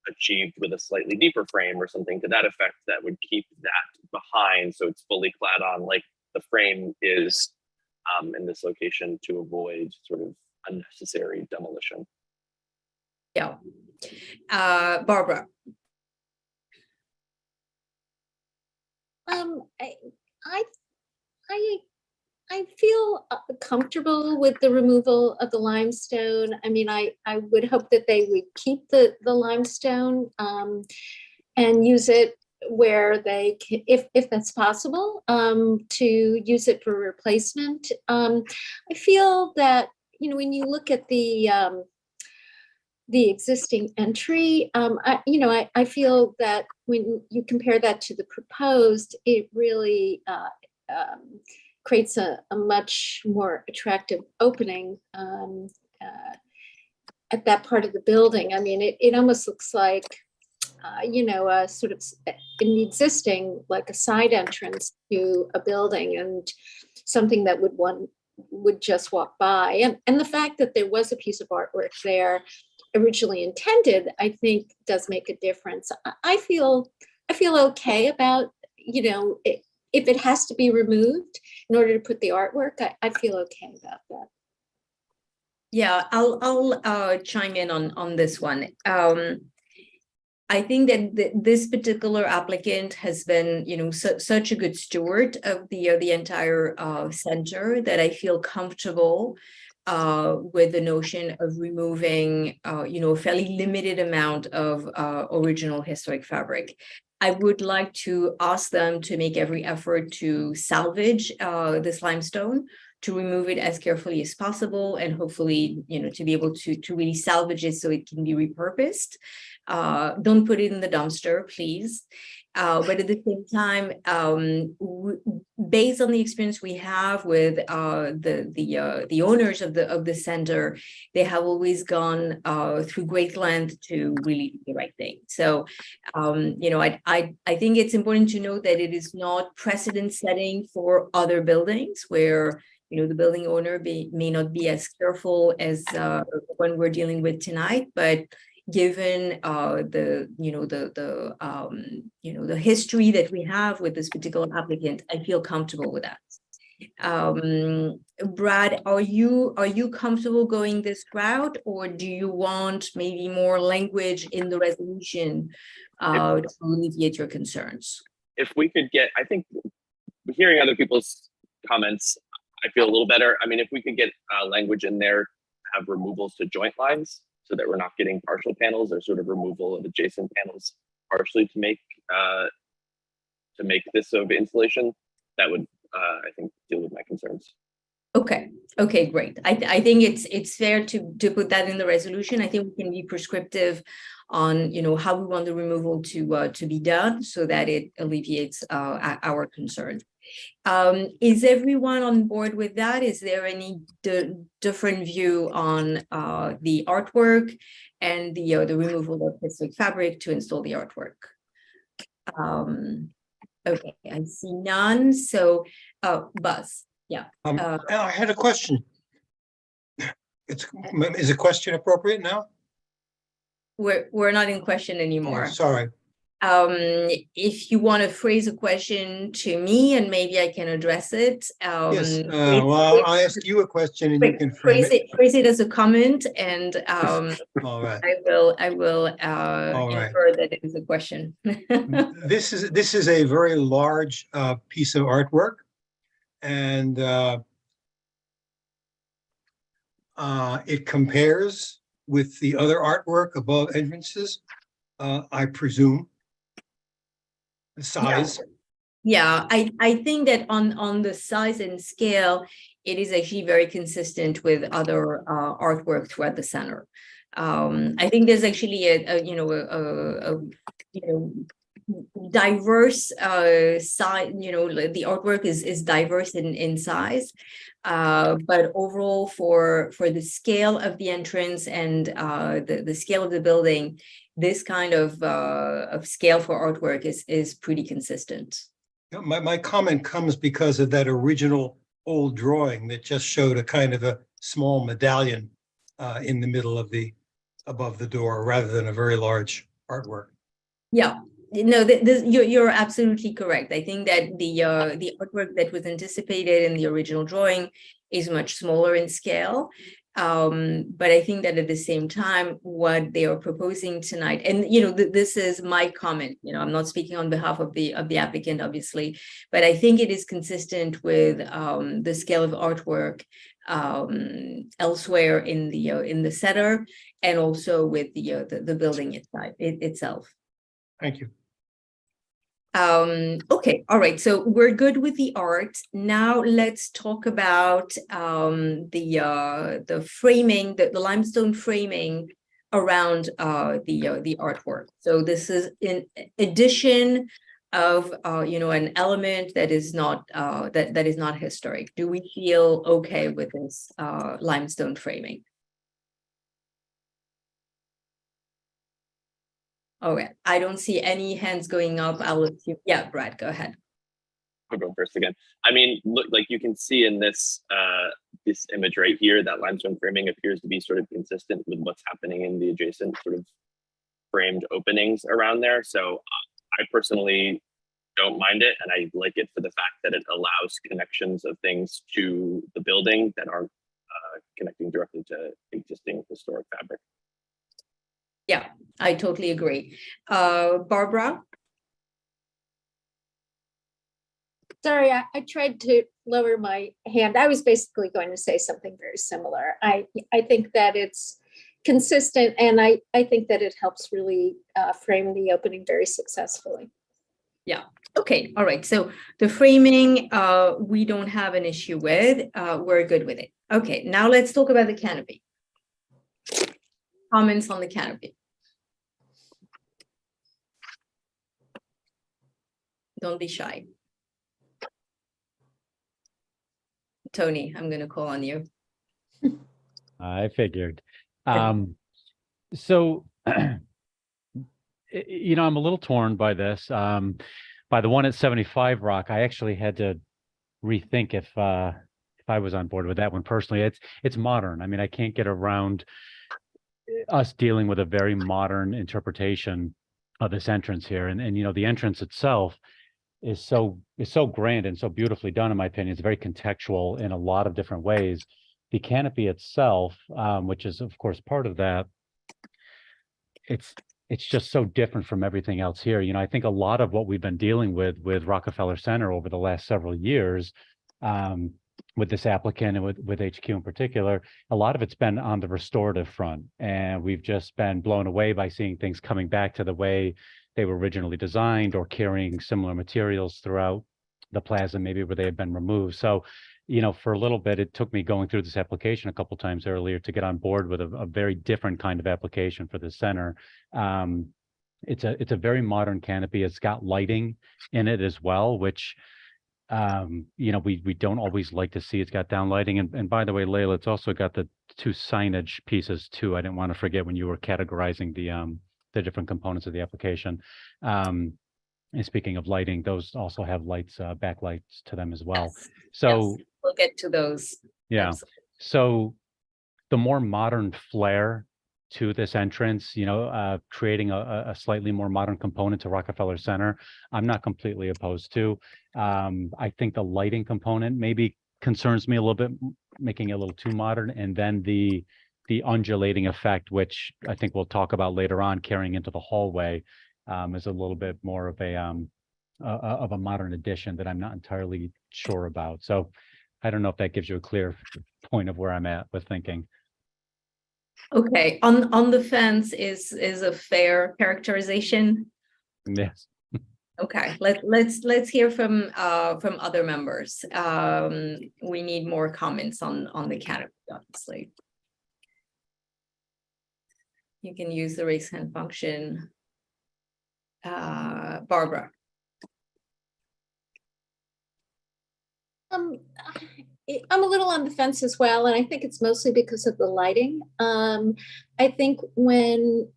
achieved with a slightly deeper frame or something to that effect that would keep that behind so it's fully clad on like the frame is in this location to avoid sort of unnecessary demolition. Yeah. Barbara. I feel comfortable with the removal of the limestone. I mean, I would hope that they would keep the limestone and use it where they can, if that's possible, to use it for replacement. I feel that, you know, when you look at the existing entry, I feel that when you compare that to the proposed, it really creates a much more attractive opening at that part of the building. I mean, it almost looks like, sort of in the existing, like a side entrance to a building and something that one would just walk by. And the fact that there was a piece of artwork there originally intended, I think does make a difference. I feel okay about, if it has to be removed in order to put the artwork, I feel okay about that. Yeah, I'll chime in on this one. I think that this particular applicant has been, such a good steward of the entire center that I feel comfortable with the notion of removing, a fairly limited amount of original historic fabric. I would like to ask them to make every effort to salvage this limestone, to remove it as carefully as possible, and hopefully, to be able to really salvage it so it can be repurposed. Don't put it in the dumpster, please. But at the same time, based on the experience we have with the owners of the center, they have always gone through great length to really do the right thing. So, I think it's important to note that it is not precedent setting for other buildings where the building owner may not be as careful as one we're dealing with tonight, but given the history that we have with this particular applicant, I feel comfortable with that. Brad, are you comfortable going this route, or do you want maybe more language in the resolution to alleviate your concerns? If we could get, I think, hearing other people's comments, I feel a little better. I mean, if we could get language in there, have removals to joint lines, so that we're not getting partial panels or sort of removal of adjacent panels partially to make this sort of installation, that would I think deal with my concerns. Okay, great. I think it's fair to put that in the resolution. I think we can be prescriptive on how we want the removal to be done so that it alleviates our concerns. Is everyone on board with that? Is there any different view on the artwork and the removal of historic fabric to install the artwork? Okay, I see none. So, Buzz, yeah. I had a question. Is a question appropriate now? We're not in question anymore. Oh, sorry. If you want to phrase a question to me and maybe I can address it. Yes, well, I'll ask you a question and you can phrase it as a comment, and all right. I will infer that it is a question. This is a very large piece of artwork, and it compares with the other artwork above entrances, I presume. The size. Yeah, I think that on the size and scale, it is actually very consistent with other artwork throughout the center. I think there's actually a diverse size, like the artwork is diverse in size, but overall for the scale of the entrance and the scale of the building, this kind of scale for artwork is pretty consistent. My comment comes because of that original old drawing that just showed a kind of a small medallion in the middle of above the door, rather than a very large artwork. Yeah, no, you're absolutely correct. I think that the artwork that was anticipated in the original drawing is much smaller in scale. But I think that at the same time, what they are proposing tonight, and this is my comment. I'm not speaking on behalf of the applicant, obviously, but I think it is consistent with the scale of artwork elsewhere in the center, and also with the building itself. Thank you. Okay, all right, so we're good with the art. Now let's talk about the framing, the limestone framing around the artwork. So this is in addition of an element that is not that is not historic. Do we feel okay with this limestone framing? Okay, I don't see any hands going up. I'll let you. Yeah, Brad, go ahead. I'll go first again. I mean, look, like you can see in this this image right here, that limestone framing appears to be sort of consistent with what's happening in the adjacent sort of framed openings around there. So I personally don't mind it, and I like it for the fact that it allows connections of things to the building that aren't connecting directly to existing historic fabric. Yeah, I totally agree. Barbara? Sorry, I tried to lower my hand. I was basically going to say something very similar. I think that it's consistent, and I think that it helps really frame the opening very successfully. Yeah. Okay. All right. So the framing, we don't have an issue with. We're good with it. Okay. Now let's talk about the canopy. Comments on the canopy. Don't be shy. Tony, I'm going to call on you. I figured. So, I'm a little torn by this. By the one at 75 Rock, I actually had to rethink if I was on board with that one personally. It's modern. I mean, I can't get around us dealing with a very modern interpretation of this entrance here, and the entrance itself is so grand and so beautifully done, in my opinion. It's very contextual in a lot of different ways. The canopy itself, which is of course part of that, it's just so different from everything else here. I think a lot of what we've been dealing with Rockefeller Center over the last several years, with this applicant and with HQ in particular, a lot of it's been on the restorative front, and we've just been blown away by seeing things coming back to the way they were originally designed, or carrying similar materials throughout the plaza, maybe where they had been removed. So, for a little bit, it took me going through this application a couple of times earlier to get on board with a very different kind of application for the center. It's a very modern canopy. It's got lighting in it as well, which we don't always like to see. It's got down lighting, and by the way, Layla, it's also got the two signage pieces too. I didn't want to forget when you were categorizing the different components of the application. And speaking of lighting, those also have lights, backlights to them as well. Yes. So yes, we'll get to those. yeah. Absolutely. So the more modern flair to this entrance, creating a slightly more modern component to Rockefeller Center, I'm not completely opposed to. I think the lighting component maybe concerns me a little bit, making it a little too modern, and then the undulating effect, which I think we'll talk about later on, carrying into the hallway, is a little bit more of a modern addition that I'm not entirely sure about. So I don't know if that gives you a clear point of where I'm at with thinking. Okay, on the fence is a fair characterization. Yes. Okay, let's hear from other members. We need more comments on the canopy, obviously. You can use the raise hand function. Barbara. I'm a little on the fence as well, and I think it's mostly because of the lighting. I think when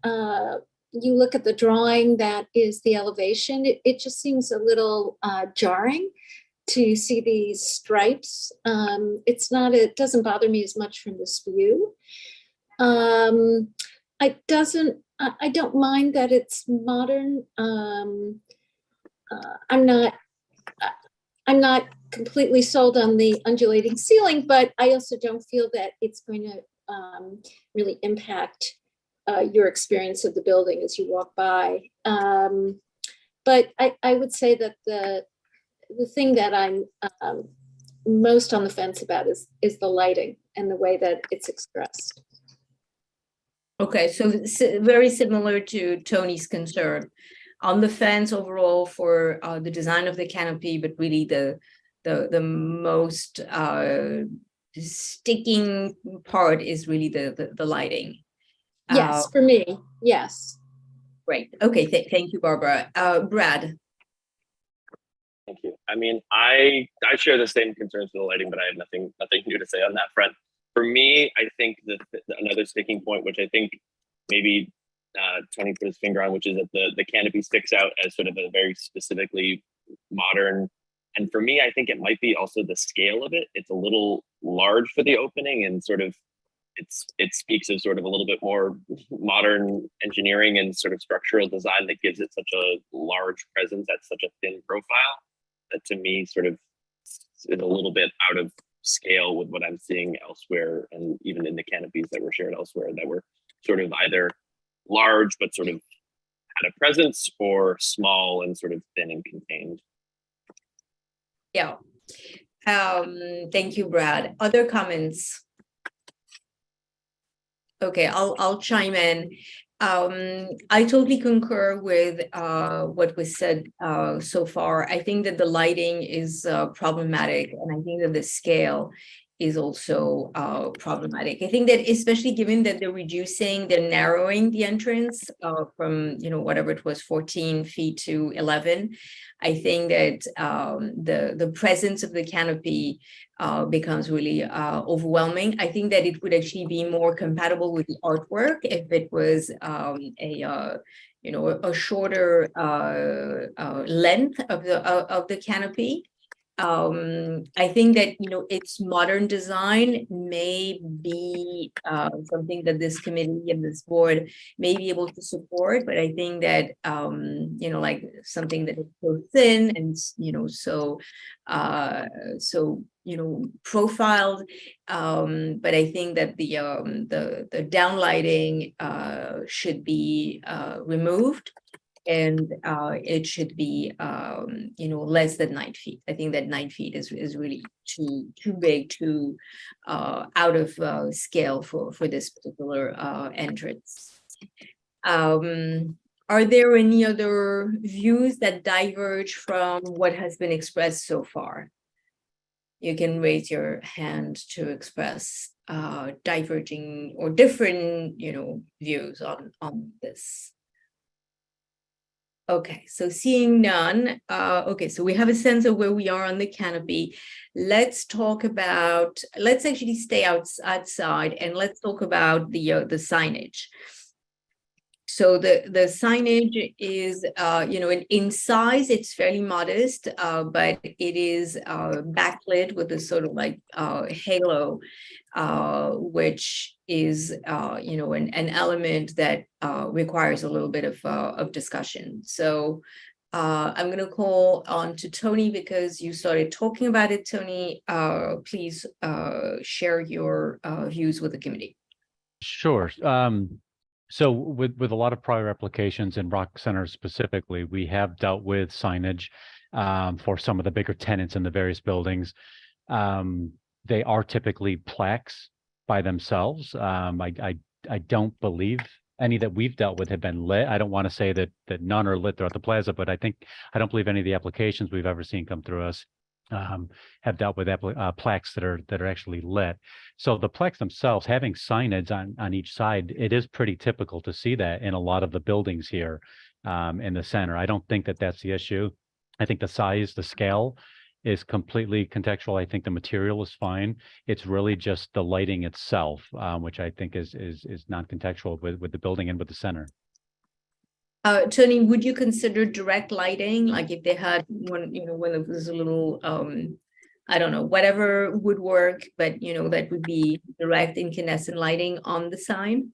you look at the drawing that is the elevation, it just seems a little jarring to see these stripes. It doesn't bother me as much from this view. I don't mind that it's modern. I'm not completely sold on the undulating ceiling, but I also don't feel that it's going to really impact your experience of the building as you walk by. But I would say that the thing that I'm most on the fence about is the lighting and the way that it's expressed. Okay, so very similar to Tony's concern. On the fence overall for the design of the canopy, but really the most sticking part is really the lighting. Yes, for me, yes. Great. Okay, thank you, Barbara. Brad. Thank you. I mean, I share the same concerns for the lighting, but I have nothing new to say on that front. For me, I think that another sticking point, which I think maybe Tony put his finger on, which is that the canopy sticks out as sort of a very specifically modern. And for me, I think it might be also the scale of it. It's a little large for the opening, and sort of it speaks of sort of a little bit more modern engineering and sort of structural design that gives it such a large presence at such a thin profile. That to me sort of is a little bit out of scale with what I'm seeing elsewhere, and even in the canopies that were shared elsewhere that were sort of either large but sort of had a presence, or small and sort of thin and contained. Yeah. Thank you, Brad. Other comments? Okay, I'll chime in. I totally concur with what was said so far. I think that the lighting is problematic, and I think that the scale is also problematic. I think that especially given that they're narrowing the entrance from, whatever it was, 14 feet to 11. I think that the presence of the canopy becomes really overwhelming. I think that it would actually be more compatible with the artwork if it was a shorter length of the canopy. I think that its modern design may be something that this committee and this board may be able to support, but I think that like something that is so thin and so profiled, but I think that the downlighting should be removed. And it should be, less than 9 feet. I think that 9 feet is really too big, too out of scale for this particular entrance. Are there any other views that diverge from what has been expressed so far? You can raise your hand to express diverging or different, views on this. Okay, so seeing none, okay, so we have a sense of where we are on the canopy. Let's actually stay outside and let's talk about the signage. So the signage is, in size, it's fairly modest, but it is backlit with a sort of like halo, which is, an element that requires a little bit of discussion. So I'm going to call on to Tony because you started talking about it, Tony. Please share your views with the committee. Sure. So with a lot of prior applications in Rock Center specifically, we have dealt with signage for some of the bigger tenants in the various buildings. They are typically plaques by themselves. I don't believe any that we've dealt with have been lit. I don't want to say that none are lit throughout the plaza, but I don't believe any of the applications we've ever seen come through us have dealt with plaques that are actually lit. So the plaques themselves having signage on each side, it is pretty typical to see that in a lot of the buildings here in the center. I don't think that that's the issue. I think the size, the scale is completely contextual. I think the material is fine. It's really just the lighting itself, which I think is non-contextual with the building and with the center. Tony, would you consider direct lighting? Like if they had one, when it was a little, I don't know, whatever would work, but that would be direct incandescent lighting on the sign?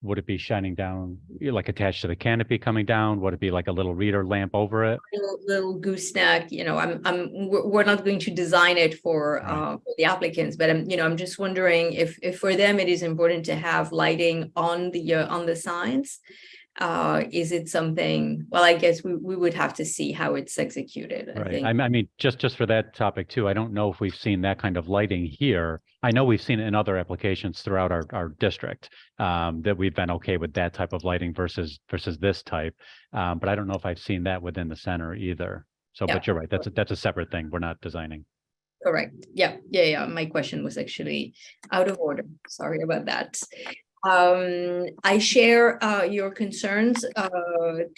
Would it be shining down, like attached to the canopy coming down? Would it be like a little reader lamp over it? Little gooseneck, we're not going to design it for the applicants, but I'm just wondering if for them it is important to have lighting on the signs. Is it something? Well, I guess we would have to see how it's executed. I think. I mean, just for that topic too, I don't know if we've seen that kind of lighting here. I know we've seen it in other applications throughout our district, that we've been okay with that type of lighting versus this type. But I don't know if I've seen that within the center either. So, Yeah. But you're right. That's a separate thing. We're not designing. Correct. Yeah. My question was actually out of order. Sorry about that. I share your concerns,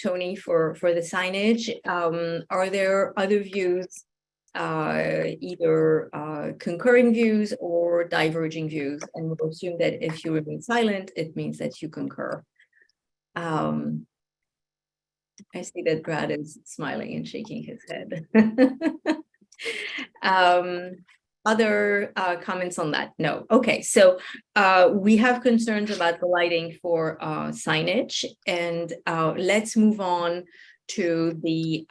Tony, for the signage. Are there other views, either concurring views or diverging views? And we'll assume that if you remain silent, it means that you concur. I see that Brad is smiling and shaking his head. Other comments on that? No. Okay, so we have concerns about the lighting for signage, and let's move on to the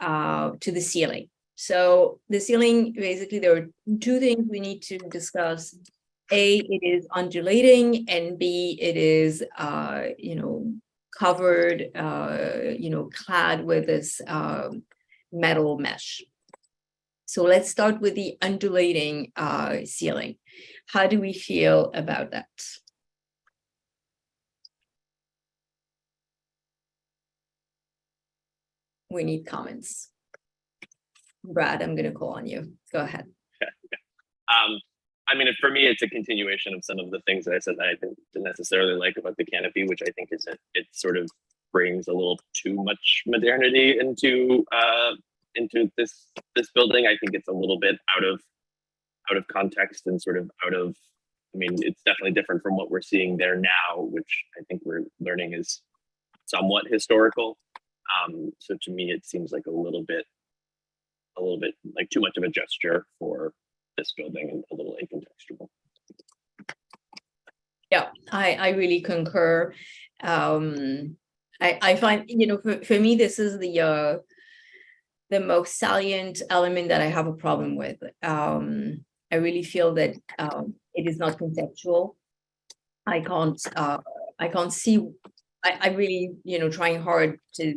ceiling. So the ceiling, basically, there are two things we need to discuss. A, it is undulating, and B, it is covered, clad with this metal mesh. So let's start with the undulating ceiling. How do we feel about that? We need comments. Brad, I'm going to call on you. Go ahead. I mean, for me, it's a continuation of some of the things that I said that I didn't necessarily like about the canopy, which I think is it sort of brings a little too much modernity into this building. I think it's a little bit out of context and sort of out of, I mean, it's definitely different from what we're seeing there now, which I think we're learning is somewhat historical. So to me, it seems like a little bit like too much of a gesture for this building and a little incontextual. Yeah, I really concur. I find, for me, this is the most salient element that I have a problem with. I really feel that it is not conceptual. I can't see. I really, trying hard to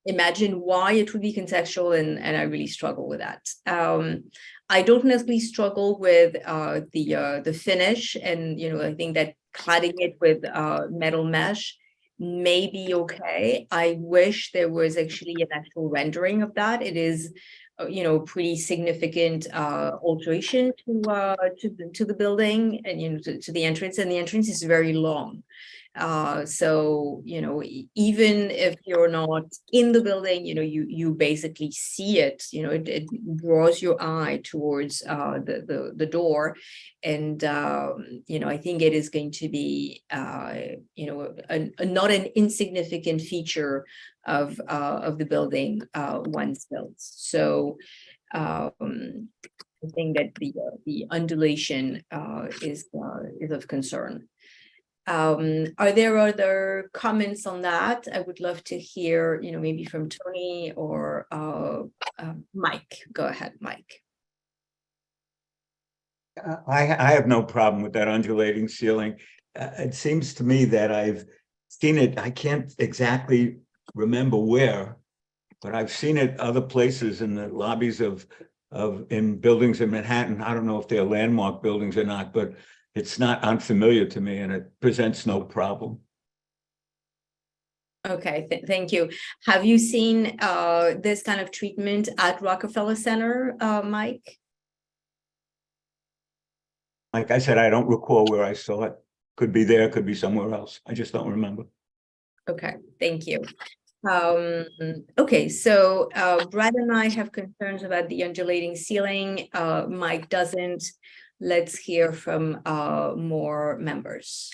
imagine why it would be contextual, and I really struggle with that. I don't necessarily struggle with the finish, and I think that cladding it with metal mesh may be okay. I wish there was actually an actual rendering of that. It is, pretty significant alteration to the building and to the entrance, and the entrance is very long. So even if you're not in the building, you basically see it. It draws your eye towards the door, and I think it is going to be not an insignificant feature of the building once built. So I think that the undulation is of concern. Are there other comments on that? I would love to hear, maybe from Tony or Mike. Go ahead, Mike. I have no problem with that undulating ceiling. It seems to me that I've seen it. I can't exactly remember where, but I've seen it other places in the lobbies in buildings in Manhattan. I don't know if they're landmark buildings or not, but it's not unfamiliar to me, and it presents no problem. Okay, thank you. Have you seen this kind of treatment at Rockefeller Center, Mike? Like I said, I don't recall where I saw it. Could be there, could be somewhere else. I just don't remember. Okay, thank you. Okay, so Brad and I have concerns about the undulating ceiling. Mike doesn't. Let's hear from more members.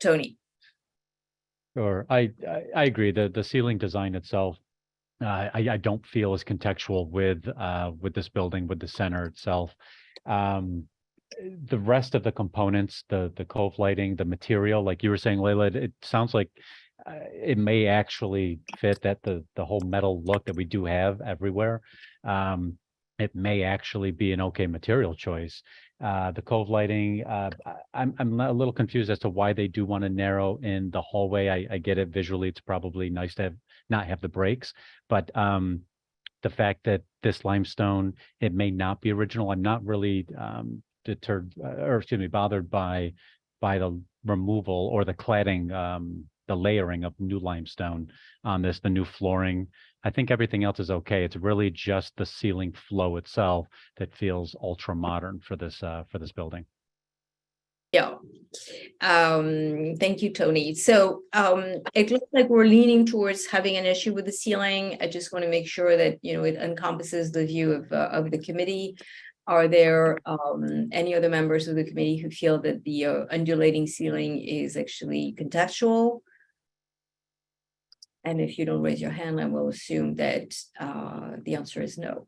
Tony. Sure, I agree. The ceiling design itself, I don't feel is contextual with this building, with the center itself. The rest of the components, the cove lighting, the material, like you were saying, Layla, it sounds like it may actually fit that the whole metal look that we do have everywhere. It may actually be an okay material choice. The cove lighting, I'm a little confused as to why they do want to narrow in the hallway. I get it visually; it's probably nice to not have the breaks, but the fact that this limestone, it may not be original. I'm not really bothered by the removal or the cladding, the layering of new limestone on this, the new flooring. I think everything else is okay. It's really just the ceiling flow itself that feels ultra modern for this building. Yeah. Thank you, Tony. So it looks like we're leaning towards having an issue with the ceiling. I just want to make sure that, you know, it encompasses the view of the committee. Are there any other members of the committee who feel that the undulating ceiling is actually contextual? And if you don't raise your hand, I will assume that the answer is no.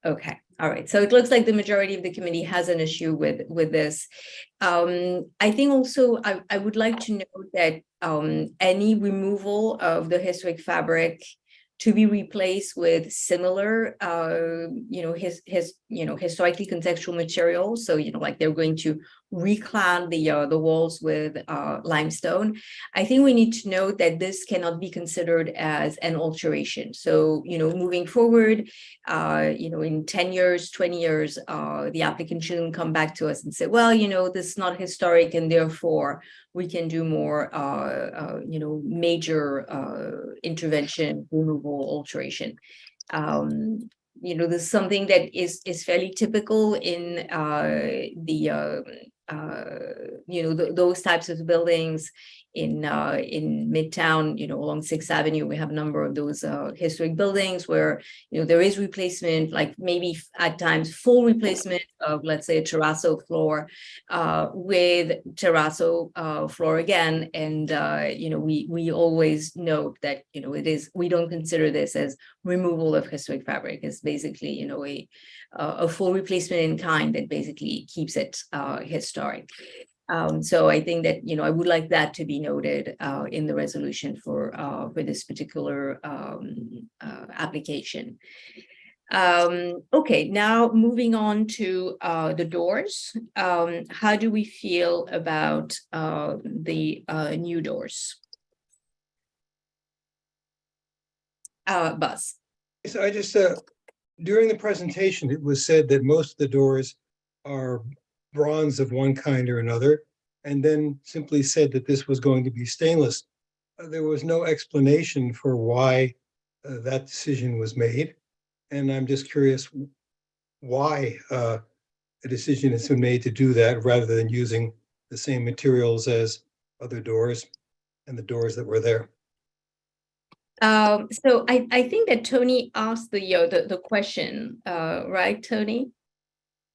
Okay, all right. So it looks like the majority of the committee has an issue with this. I think also I would like to note that any removal of the historic fabric to be replaced with similar, historically contextual materials. So, like they're going to reclad the walls with limestone. I think we need to note that this cannot be considered as an alteration. So, moving forward, in 10 years, 20 years, the applicant shouldn't come back to us and say, well, this is not historic and therefore we can do more, major intervention, removal, alteration. This is something that is fairly typical in those types of buildings in Midtown, along 6th Avenue. We have a number of those historic buildings where, there is replacement, like maybe at times full replacement of, let's say, a terrazzo floor with terrazzo floor again. And, we always note that, we don't consider this as removal of historic fabric. It's basically, a full replacement in kind that basically keeps it historic. So I think that, I would like that to be noted in the resolution for this particular application. Okay, now moving on to the doors. How do we feel about the new doors? Buzz. So I just, during the presentation, it was said that most of the doors are bronze of one kind or another, and then simply said that this was going to be stainless. There was no explanation for why that decision was made. And I'm just curious why a decision has been made to do that rather than using the same materials as other doors and the doors that were there. So I think that Tony asked the question, right, Tony?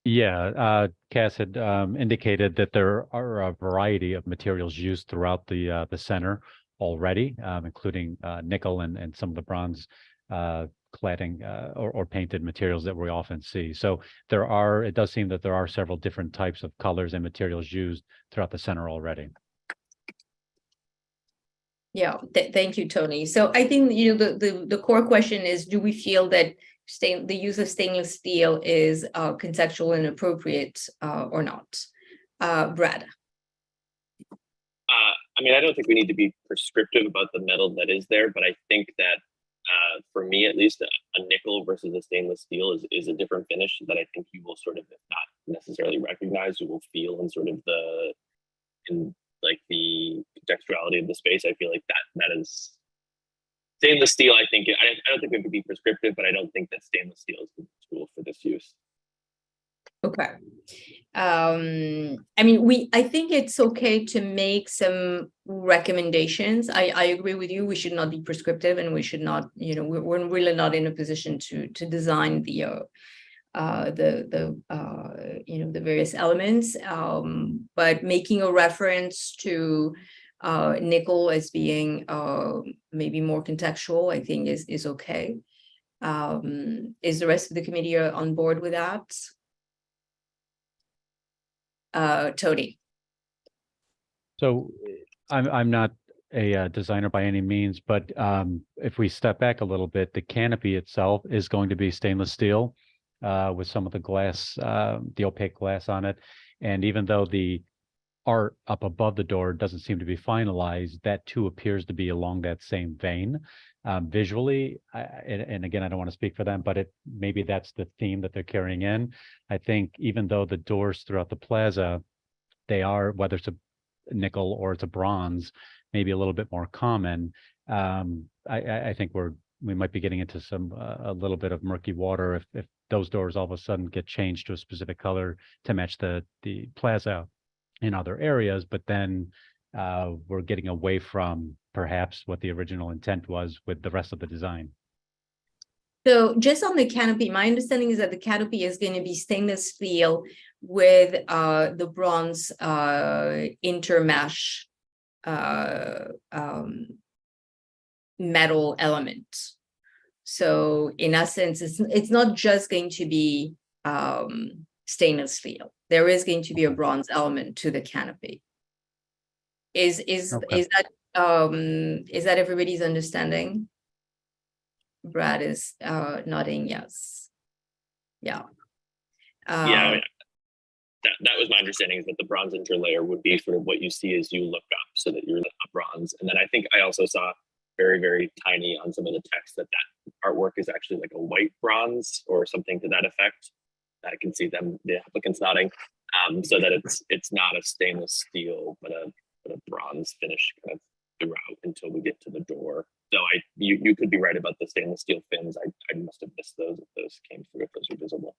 Yeah, Cass had indicated that there are a variety of materials used throughout the center already, including nickel and some of the bronze cladding or painted materials that we often see. So it does seem that there are several different types of colors and materials used throughout the center already. Yeah, thank you, Tony. So I think, the core question is, do we feel that the use of stainless steel is contextual and appropriate or not? Brad. I don't think we need to be prescriptive about the metal that is there, but I think that for me, at least, a nickel versus a stainless steel is a different finish that I think you will sort of, if not necessarily recognize, you will feel in sort of the contextuality of the space. I feel like that is stainless steel. I don't think we have to be prescriptive, but I don't think that stainless steel is the tool for this use. Okay. I I mean, I think it's okay to make some recommendations. I agree with you. We should not be prescriptive, and we should not, we're really not in a position to design the various elements. But making a reference to nickel as being maybe more contextual, I think is okay. Is the rest of the committee on board with that? Tony. So I'm not a designer by any means, but if we step back a little bit, the canopy itself is going to be stainless steel with some of the glass, the opaque glass on it. And even though the art up above the door doesn't seem to be finalized, that too appears to be along that same vein. Visually, and again, I don't want to speak for them, but maybe that's the theme that they're carrying in. I think even though the doors throughout the plaza, they are, whether it's a nickel or it's a bronze, maybe a little bit more common. I think we might be getting into some a little bit of murky water if those doors all of a sudden get changed to a specific color to match the plaza in other areas, but then we're getting away from perhaps what the original intent was with the rest of the design. So just on the canopy, my understanding is that the canopy is going to be stainless steel with the bronze intermesh metal element. So in essence, it's not just going to be stainless steel. There is going to be a bronze element to the canopy. Is that everybody's understanding? Brad is nodding yes. Yeah. Yeah, I mean, that was my understanding, is that the bronze interlayer would be sort of what you see as you look up, so that you're looking at bronze. And then I think I also saw very, very tiny on some of the text that artwork is actually like a white bronze or something to that effect. I can see the applicants nodding, so that it's not a stainless steel, but a bronze finish kind of throughout until we get to the door. So you could be right about the stainless steel fins. I must have missed those if those came through, if those are visible.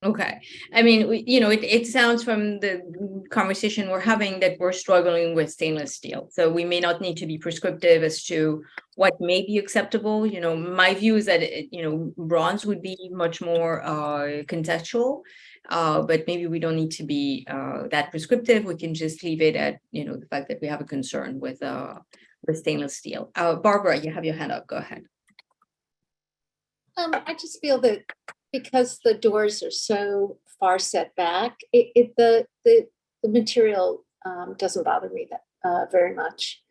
Okay. I mean, it sounds from the conversation we're having that we're struggling with stainless steel. So we may not need to be prescriptive as to what may be acceptable. My view is that, bronze would be much more contextual, but maybe we don't need to be that prescriptive. We can just leave it at, the fact that we have a concern with stainless steel. Barbara, you have your hand up. Go ahead. I just feel that because the doors are so far set back, the material doesn't bother me that very much.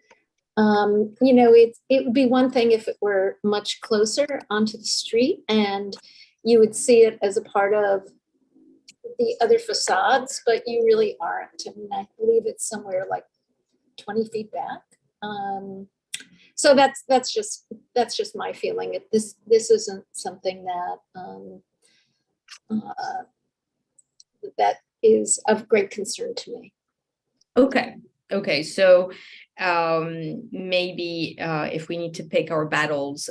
It would be one thing if it were much closer onto the street and you would see it as a part of the other facades, but you really aren't. I mean, I believe it's somewhere like 20 feet back. So that's just my feeling. This isn't something that is of great concern to me. Okay. So maybe if we need to pick our battles,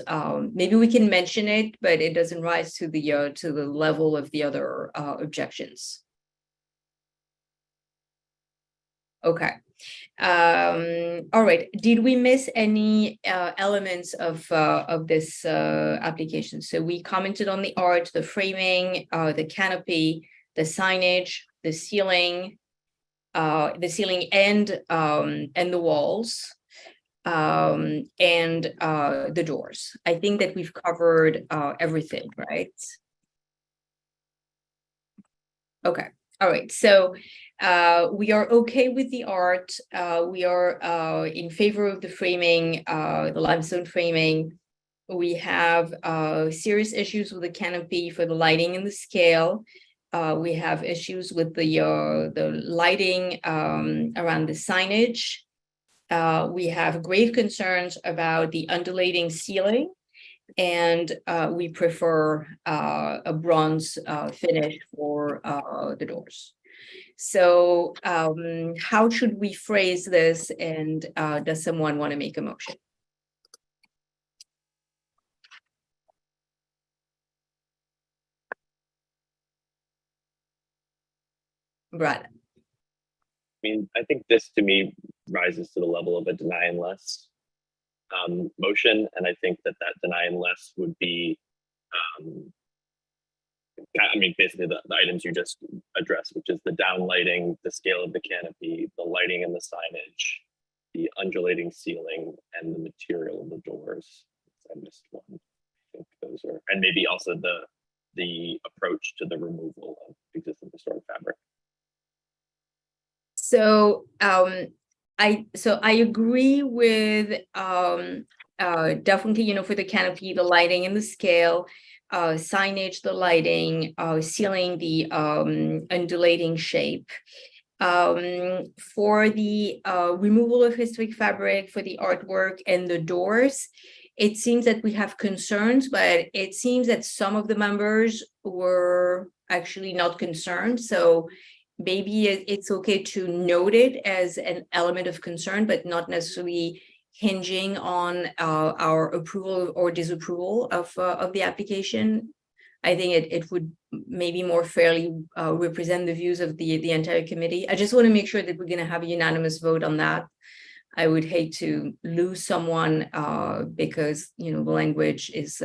maybe we can mention it, but it doesn't rise to the level of the other objections. Okay. All right. Did we miss any elements of this application? So we commented on the art, the framing, the canopy, the signage, the ceiling and the walls, and the doors. I think that we've covered everything, right? Okay. All right. So we are okay with the art. We are in favor of the framing, the limestone framing. We have serious issues with the canopy for the lighting and the scale. We have issues with the lighting around the signage. We have grave concerns about the undulating ceiling, and we prefer a bronze finish for the doors. So how should we phrase this, and does someone want to make a motion? Brad. mean, I think this to me rises to the level of a deny unless motion, and I think that deny unless would be, I mean, basically the items you just addressed, which is the downlighting, the scale of the canopy, the lighting and the signage, the undulating ceiling, and the material of the doors. I missed one. I think those are, and maybe also the approach to the removal of existing historic fabric. So I agree with definitely, you know, for the canopy, the lighting and the scale, signage, the lighting, ceiling, the undulating shape. For the removal of historic fabric, for the artwork and the doors, it seems that we have concerns, but it seems that some of the members were actually not concerned. So maybe it's okay to note it as an element of concern, but not necessarily hinging on our approval or disapproval of the application. I think it would maybe more fairly represent the views of the entire committee. I just want to make sure that we're going to have a unanimous vote on that. I would hate to lose someone because, you know, the language is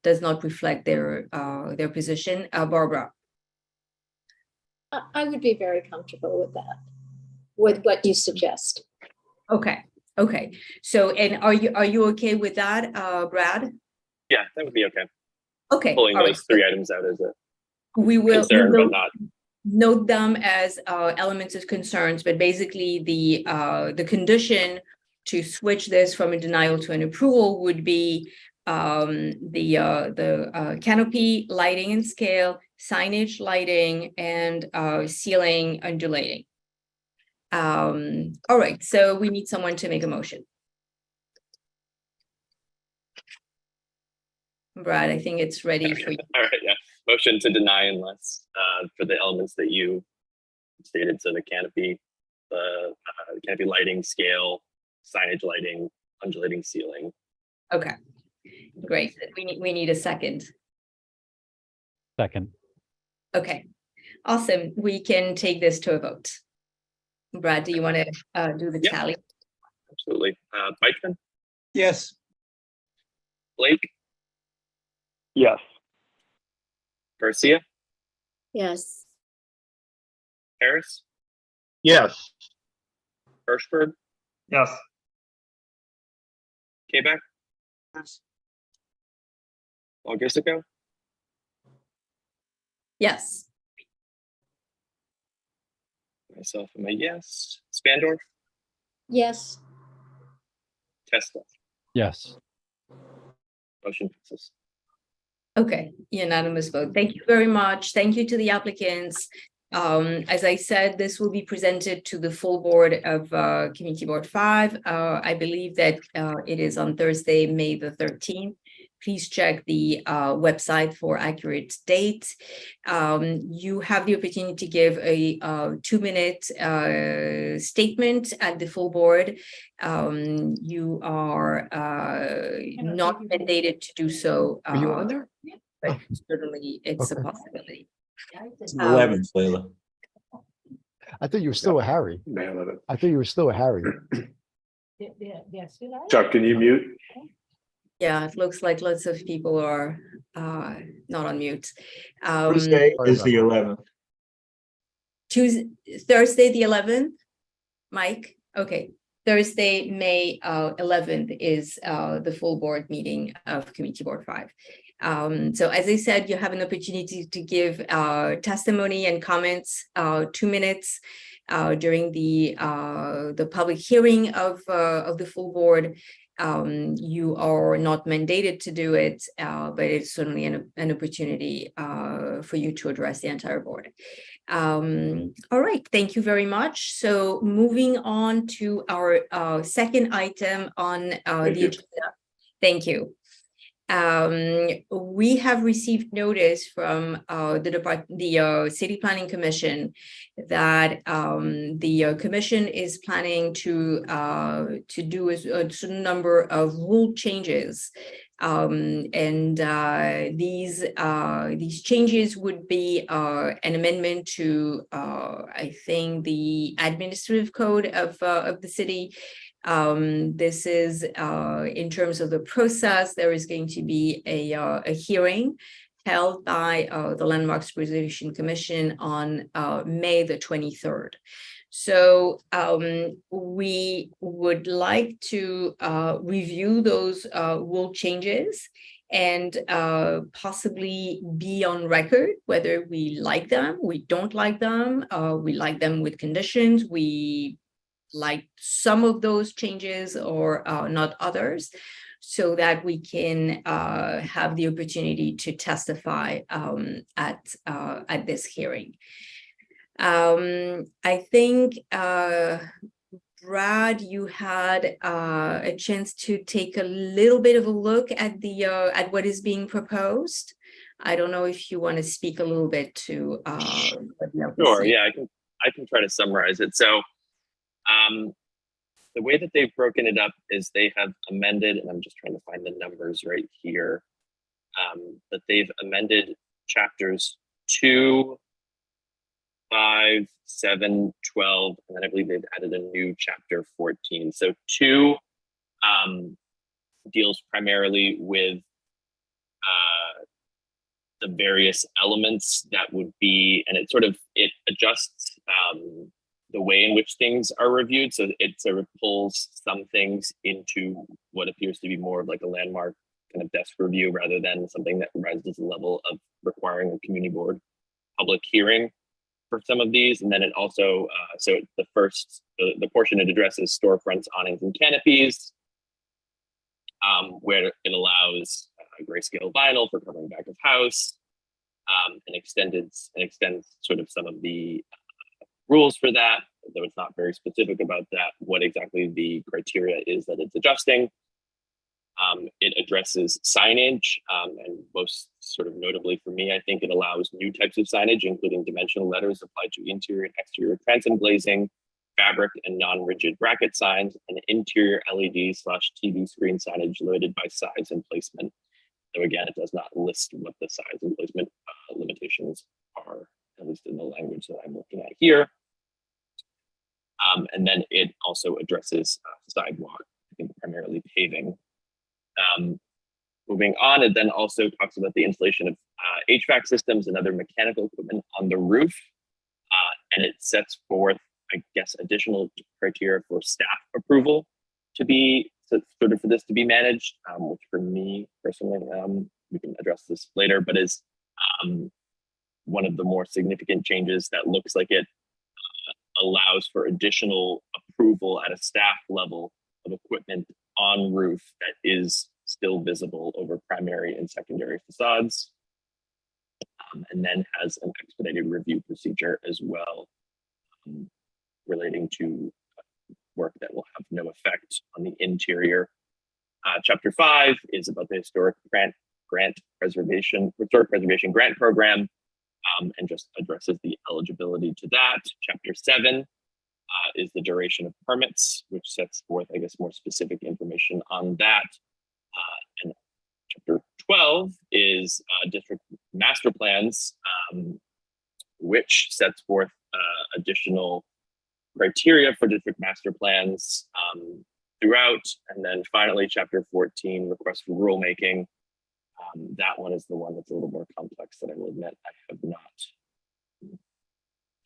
does not reflect their position. Barbara. I would be very comfortable with that, with what you suggest. Okay. So, and are you okay with that, Brad? Yeah, that would be okay. Okay. Pulling all those right. three items out as a We will concern, but not. note them as elements of concerns, but basically the condition to switch this from a denial to an approval would be the canopy, lighting and scale, signage, lighting, and ceiling undulating. All right, so we need someone to make a motion. Brad, I think it's ready for you. All right, yeah. Motion to deny unless for the elements that you stated. So the canopy lighting, scale, signage lighting, undulating ceiling. Okay, great. We need a second. Second. Okay, awesome. We can take this to a vote. Brad, do you want to do the tally? Absolutely. Beitman, Yes. Blake, Yes. Garcia, Yes. Harris, Yes. Hirschberg, Yes. Quebec, Logisico, Yes. myself am a yes. Spandorf, Yes. Testa. Yes. Motion passes. Okay, unanimous vote. Thank you very much. Thank you to the applicants. As I said, this will be presented to the full board of Community Board 5. I believe that it is on Thursday, May the 13th. Please check the website for accurate date. You have the opportunity to give a 2-minute statement at the full board. You are not mandated to do so. Are you on there? But certainly it's a Okay. possibility. 11, Leila. I thought you were still a Harry. Nail it. I thought you were still a Harry. Chuck, can you mute? Yeah, it looks like lots of people are not on mute. Thursday Sorry is about the that. 11th. Thursday, the 11th, Mike? Okay, Thursday, May 11th is the full board meeting of Community Board 5. So as I said, you have an opportunity to give testimony and comments, 2 minutes during the public hearing of the full board. You are not mandated to do it, but it's certainly an opportunity for you to address the entire board. All right, thank you very much. So moving on to our second item on the agenda. Thank you. We have received notice from the City Planning Commission that the commission is planning to do a certain number of rule changes These changes would be an amendment to, I think, the administrative code of the city. This is in terms of the process. There is going to be a hearing held by the Landmarks Preservation Commission on May the 23rd. So we would like to review those rule changes and possibly be on record whether we like them, we don't like them, we like them with conditions, we like some of those changes or not others, so that we can have the opportunity to testify at this hearing. I think, Brad, you had a chance to take a little bit of a look at the at what is being proposed. I don't know if you want to speak a little bit to. Sure. Yeah, I can try to summarize it. So, the way that they've broken it up is they have amended, and I'm just trying to find the numbers right here. But they've amended chapters 2, 5, 7, 12, and then I believe they've added a new chapter 14. So 2 deals primarily with the various elements that would be, and it adjusts the way in which things are reviewed. So it sort of pulls some things into what appears to be more of like a landmark kind of desk review rather than something that rises to the level of requiring a community board public hearing for some of these. And then it also, so the portion it addresses storefronts, awnings, and canopies, where it allows grayscale vinyl for covering back of house, and extends sort of some of the rules for that, though it's not very specific about that, what exactly the criteria is that it's adjusting. It addresses signage, and most sort of notably for me, I think it allows new types of signage, including dimensional letters applied to interior and exterior transom glazing, fabric and non-rigid bracket signs, and interior LED/TV screen signage limited by size and placement. So again, it does not list what the size and placement limitations are, at least in the language that I'm looking at here. And then it also addresses sidewalk, I think primarily paving. Moving on, it then also talks about the installation of HVAC systems and other mechanical equipment on the roof. And it sets forth, I guess, additional criteria for staff approval to be sort of for this to be managed, which for me personally, we can address this later, but is one of the more significant changes that looks like it allows for additional approval at a staff level of equipment on roof that is still visible over primary and secondary facades, and then has an expedited review procedure as well, relating to work that will have no effect on the interior. Chapter 5 is about the historic preservation grant program, and just addresses the eligibility to that. Chapter 7 is the duration of permits, which sets forth, I guess, more specific information on that. And chapter 12 is district master plans, which sets forth additional criteria for district master plans throughout. And then finally, chapter 14, request for rulemaking. That one is the one that's a little more complex that I will admit I have not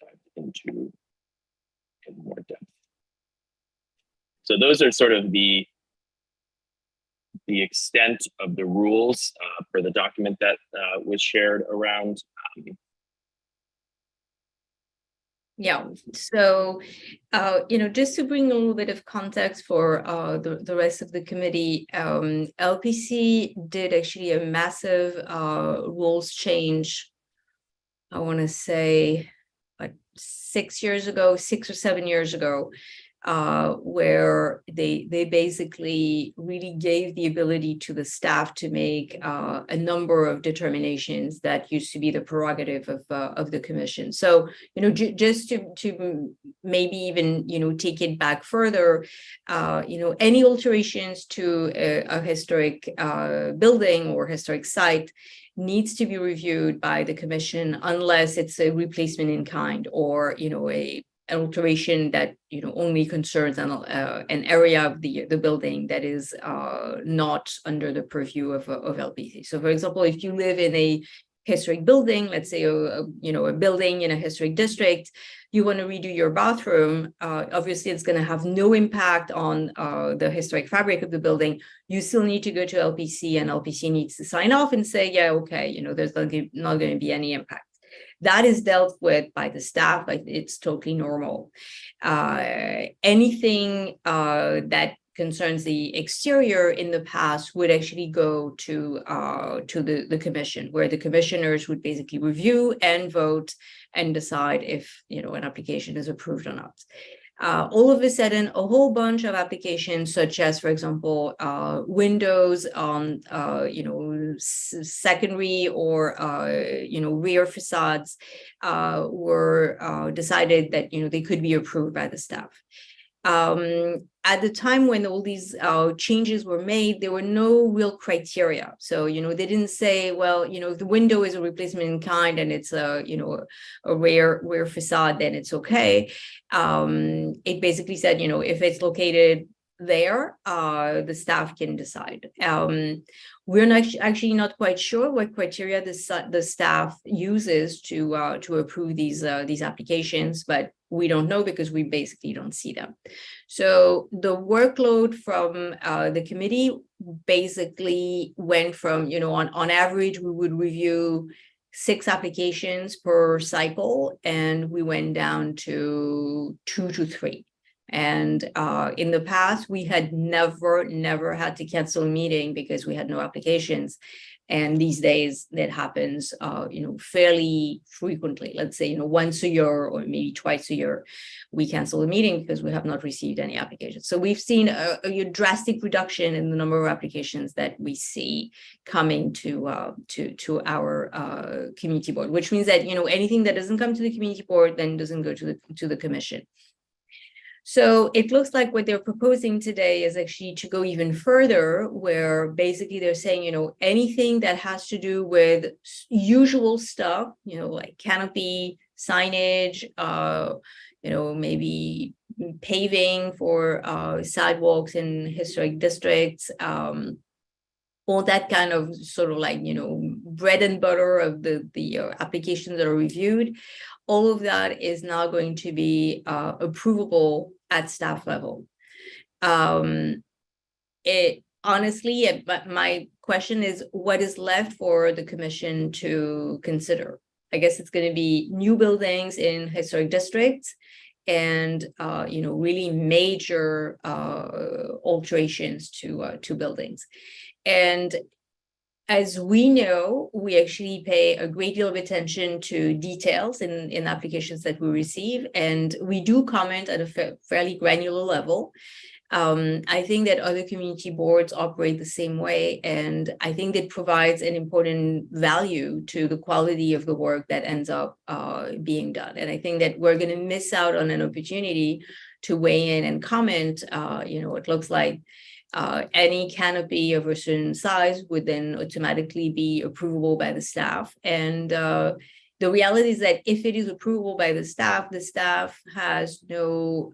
dived into in more depth. So those are sort of the extent of the rules for the document that was shared around. Yeah, so, just to bring a little bit of context for the rest of the committee, LPC did actually a massive rules change, I want to say like 6 or 7 years ago, where they basically really gave the ability to the staff to make a number of determinations that used to be the prerogative of the commission. So, just to maybe even, take it back further, any alterations to a historic building or historic site needs to be reviewed by the commission unless it's a replacement in kind or, an alteration that only concerns an area of the building that is not under the purview of LPC. So, for example, if you live in a historic building, let's say a building in a historic district, you want to redo your bathroom, obviously it's going to have no impact on the historic fabric of the building. You still need to go to LPC, and LPC needs to sign off and say, yeah, okay, there's not going to be any impact. That is dealt with by the staff. It's totally normal. Anything that concerns the exterior in the past would actually go to the commission, where the commissioners would basically review and vote and decide if an application is approved or not. All of a sudden, a whole bunch of applications, such as, for example, windows on, secondary or, rear facades, were decided that, they could be approved by the staff. At the time when all these changes were made, there were no real criteria. So, they didn't say, well, if the window is a replacement in kind and it's a rear facade, then it's okay. It basically said, if it's located there, the staff can decide. We're actually not quite sure what criteria the staff uses to approve these applications, but we don't know because we basically don't see them. So the workload from the committee basically went from, on average, we would review 6 applications per cycle, and we went down to 2 to 3. And in the past, we had never had to cancel a meeting because we had no applications. And these days that happens, fairly frequently. Let's say, once a year or maybe twice a year, we cancel a meeting because we have not received any applications. So we've seen a drastic reduction in the number of applications that we see coming to our community board, which means that, anything that doesn't come to the community board then doesn't go to the commission. So it looks like what they're proposing today is actually to go even further, where basically they're saying, anything that has to do with usual stuff, like canopy, signage, maybe paving for sidewalks in historic districts, all that kind of sort of like, bread and butter of the applications that are reviewed. All of that is now going to be approvable at staff level. Honestly, but my question is, what is left for the commission to consider? I guess it's going to be new buildings in historic districts and, really major alterations to buildings. And as we know, we actually pay a great deal of attention to details in applications that we receive, and we do comment at a fairly granular level. I think that other community boards operate the same way, and I think that provides an important value to the quality of the work that ends up being done. And I think that we're going to miss out on an opportunity to weigh in and comment. It looks like any canopy of a certain size would then automatically be approvable by the staff. And the reality is that if it is approvable by the staff has no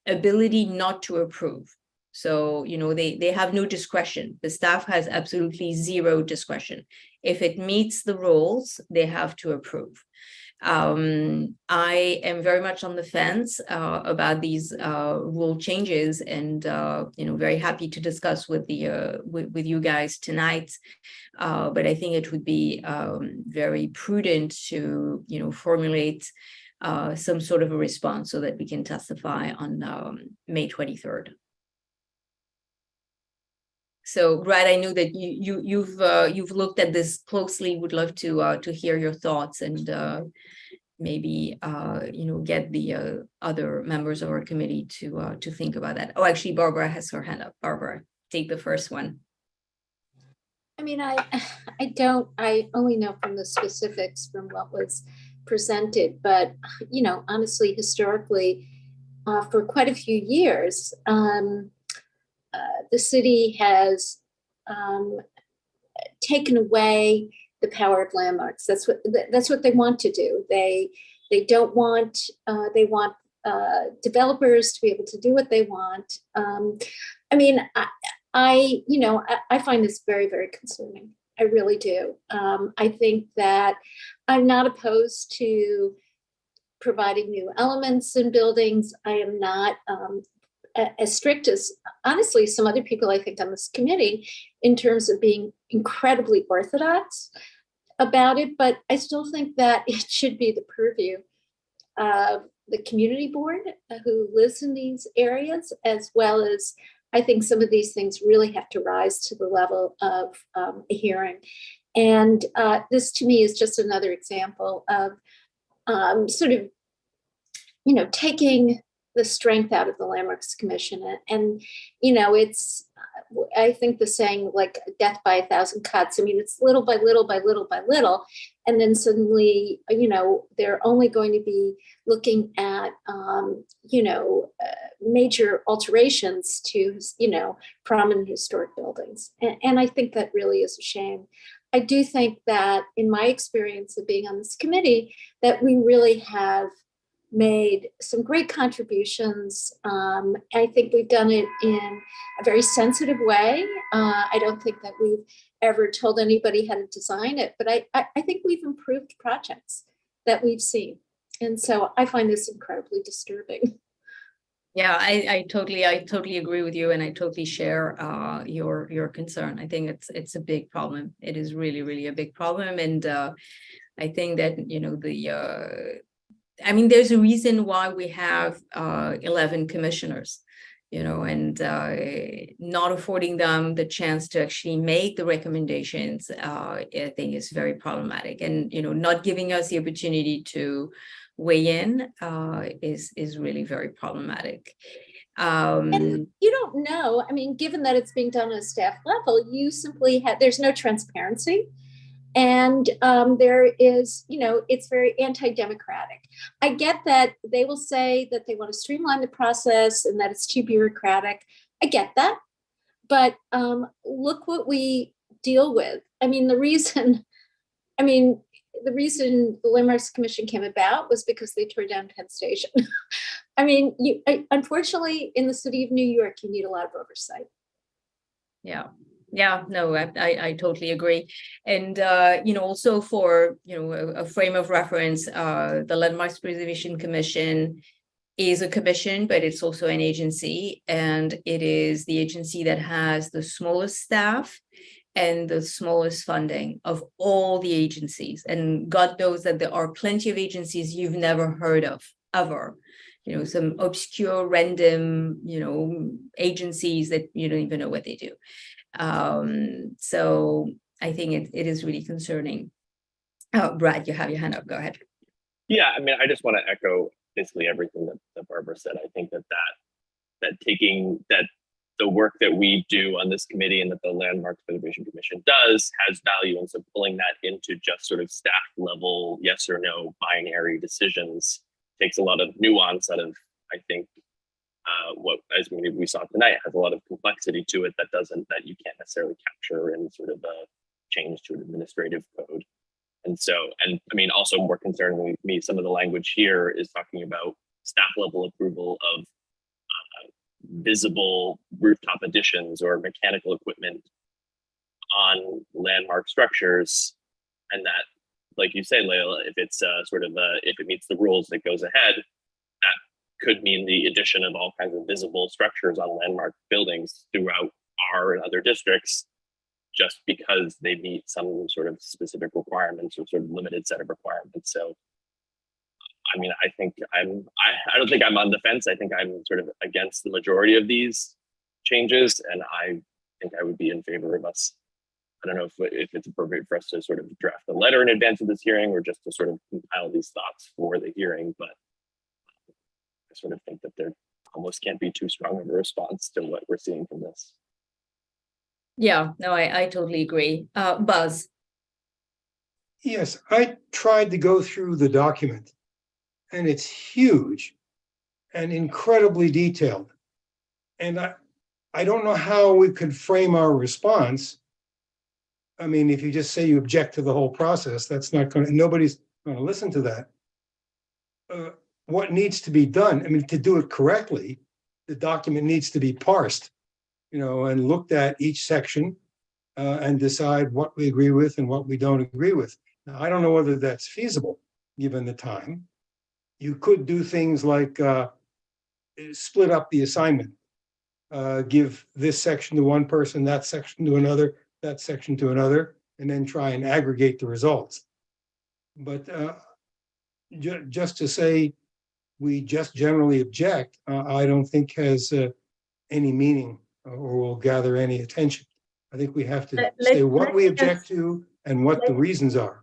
ability not to approve. So, they have no discretion. The staff has absolutely zero discretion. If it meets the rules, they have to approve. I am very much on the fence about these rule changes, and very happy to discuss with you guys tonight. But I think it would be very prudent to formulate some sort of a response so that we can testify on May 23rd. So, Brad, I know that you've looked at this closely. Would love to hear your thoughts and maybe get the other members of our committee to think about that. Oh, actually, Barbara has her hand up. Barbara, take the first one. I mean, I only know from the specifics from what was presented, but honestly, historically, for quite a few years, the city has taken away the power of landmarks. That's what they want to do. They don't want. They want developers to be able to do what they want. I mean, I find this very, very concerning. I really do. I think that I'm not opposed to providing new elements in buildings. I am not as strict as, honestly, some other people I think on this committee in terms of being incredibly orthodox about it. But I still think that it should be the purview of the community board who lives in these areas, as well as I think some of these things really have to rise to the level of a hearing. And this to me is just another example of sort of, taking the strength out of the Landmarks Commission. And it's, I think the saying like death by 1,000 cuts, I mean, it's little by little by little by little. And then suddenly, they're only going to be looking at, major alterations to, prominent historic buildings. And I think that really is a shame. I do think that in my experience of being on this committee, that we really have made some great contributions. I think we've done it in a very sensitive way. I don't think that we've ever told anybody how to design it, but I think we've improved projects that we've seen. And so I find this incredibly disturbing. Yeah, I totally agree with you, and I totally share your concern. I think it's a big problem. It is really, really a big problem, and I think that there's a reason why we have 11 commissioners, and not affording them the chance to actually make the recommendations, I think is very problematic. And, not giving us the opportunity to weigh in is really very problematic. And you don't know, given that it's being done at a staff level, you simply there's no transparency. And there is, it's very anti-democratic. I get that they will say that they want to streamline the process and that it's too bureaucratic. I get that. But look what we deal with. The reason the Landmarks Commission came about was because they tore down Penn Station. Unfortunately, in the city of New York, you need a lot of oversight. Yeah, no, I totally agree. And, also for, a frame of reference, the Landmarks Preservation Commission is a commission, but it's also an agency. And it is the agency that has the smallest staff and the smallest funding of all the agencies. And God knows that there are plenty of agencies you've never heard of, ever. Some obscure, random, agencies that you don't even know what they do. So I think it is really concerning. Brad, you have your hand up. Go ahead. Yeah, I just want to echo basically everything that Barbara said. I think that taking that the work that we do on this committee and that the Landmarks Preservation Commission does has value, and so pulling that into just sort of staff level yes or no binary decisions takes a lot of nuance out of, I think, what, as we saw tonight, has a lot of complexity to it that you can't necessarily capture in sort of a change to an administrative code. And so, also more concerning with me, some of the language here is talking about staff level approval of visible rooftop additions or mechanical equipment on landmark structures. And that, like you say, Leila, if it's if it meets the rules, it goes ahead. That could mean the addition of all kinds of visible structures on landmark buildings throughout our and other districts, just because they meet some sort of specific requirements or sort of limited set of requirements. So, I think I don't think I'm on the fence. I think I'm sort of against the majority of these changes, and I think I would be in favor of us I don't know if it's appropriate for us to sort of draft a letter in advance of this hearing or just to sort of compile these thoughts for the hearing, but I sort of think that there almost can't be too strong of a response to what we're seeing from this. Yeah, no, I totally agree. Buzz. Yes, I tried to go through the document and it's huge and incredibly detailed. And I don't know how we could frame our response. I mean, if you just say you object to the whole process, that's not going to, nobody's going to listen to that. What needs to be done? I mean, to do it correctly, the document needs to be parsed, you know, and looked at each section and decide what we agree with and what we don't agree with. Now, I don't know whether that's feasible given the time. You could do things like split up the assignment, give this section to one person, that section to another, that section to another, and then try and aggregate the results. But just to say we just generally object, I don't think has any meaning or will gather any attention. I think we have to say what we object to and what the reasons are.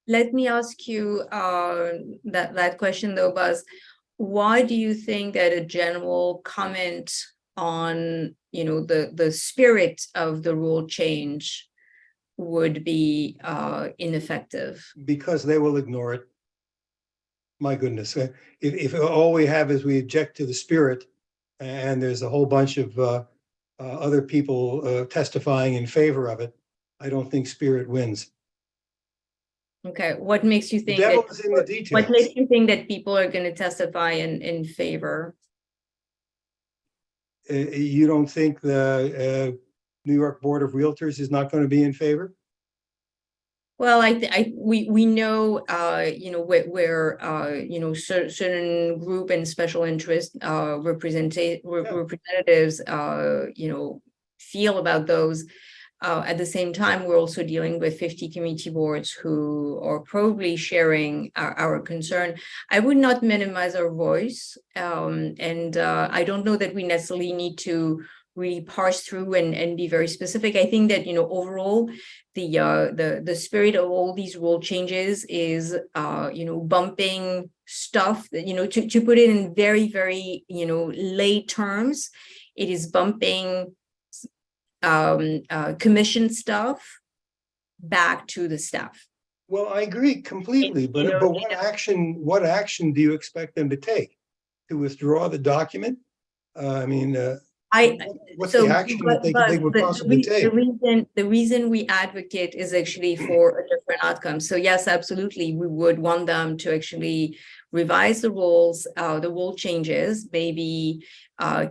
Let me ask you that question though, Buzz. Why do you think that a general comment on, you know, the spirit of the rule change would be ineffective? Because they will ignore it. My goodness, if all we have is we object to the spirit and there's a whole bunch of other people testifying in favor of it, I don't think spirit wins. Okay, what makes you think Devil is in the details. What makes you think that people are going to testify in favor? You don't think the New York Board of Realtors is not going to be in favor? Well, we know you know where you know certain group and special interest representatives you know feel about those. At the same time, we're also dealing with 50 community boards who are probably sharing our concern. I would not minimize our voice, and I don't know that we necessarily need to really parse through and be very specific. I think that, you know, overall, the spirit of all these rule changes is, you know, bumping stuff that, you know, to put it in very, very, you know, lay terms, it is bumping commission stuff back to the staff. Well, I agree completely, but what action do you expect them to take? To withdraw the document? I mean, what's the action that they would possibly take? The reason we advocate is actually for a different outcome. So yes, absolutely, we would want them to actually revise the rules, the rule changes, maybe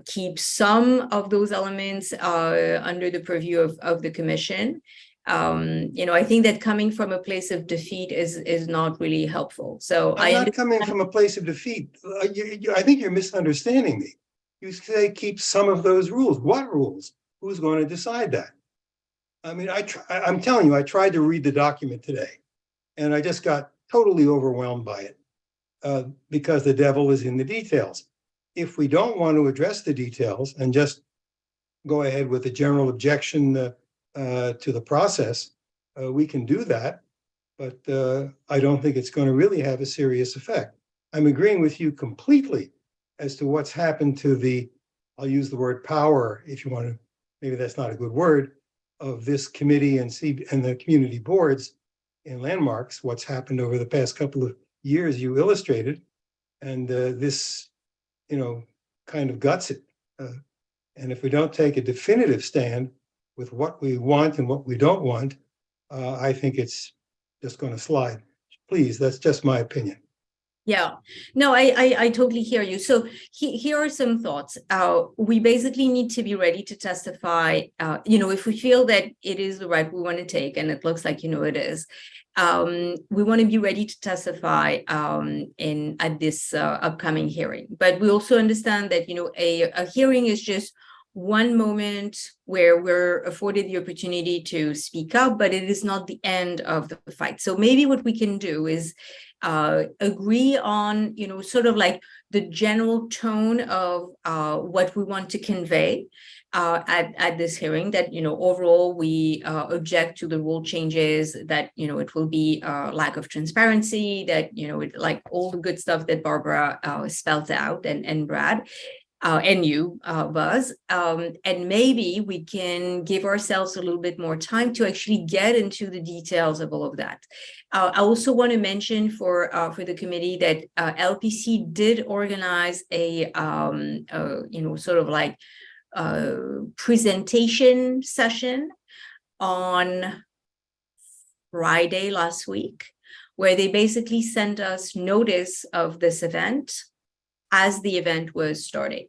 keep some of those elements under the purview of the commission. You know, I think that coming from a place of defeat is not really helpful. So I'm not coming from a place of defeat. I think you're misunderstanding me. You say keep some of those rules. What rules? Who's going to decide that? I mean, I'm telling you, I tried to read the document today, and I just got totally overwhelmed by it because the devil is in the details. If we don't want to address the details and just go ahead with a general objection to the process, we can do that, but I don't think it's going to really have a serious effect. I'm agreeing with you completely as to what's happened to the, I'll use the word power, if you want to, maybe that's not a good word, of this committee and the community boards in Landmarks, what's happened over the past couple of years you illustrated, and this, you know, kind of guts it. And if we don't take a definitive stand with what we want and what we don't want, I think it's just going to slide. Please, that's just my opinion. Yeah, no, I totally hear you. So here are some thoughts. We basically need to be ready to testify, you know, if we feel that it is the route we want to take, and it looks like, you know, it is, we want to be ready to testify at this upcoming hearing. But we also understand that, you know, a hearing is just one moment where we're afforded the opportunity to speak up, but it is not the end of the fight. So maybe what we can do is agree on, you know, sort of like the general tone of what we want to convey at this hearing, that, overall, we object to the rule changes, that, it will be lack of transparency, that, like all the good stuff that Barbara spelled out, and Brad. And you, Buzz, and maybe we can give ourselves a little bit more time to actually get into the details of all of that. I also want to mention for the committee that LPC did organize a sort of like presentation session on Friday last week, where they basically sent us notice of this event as the event was starting.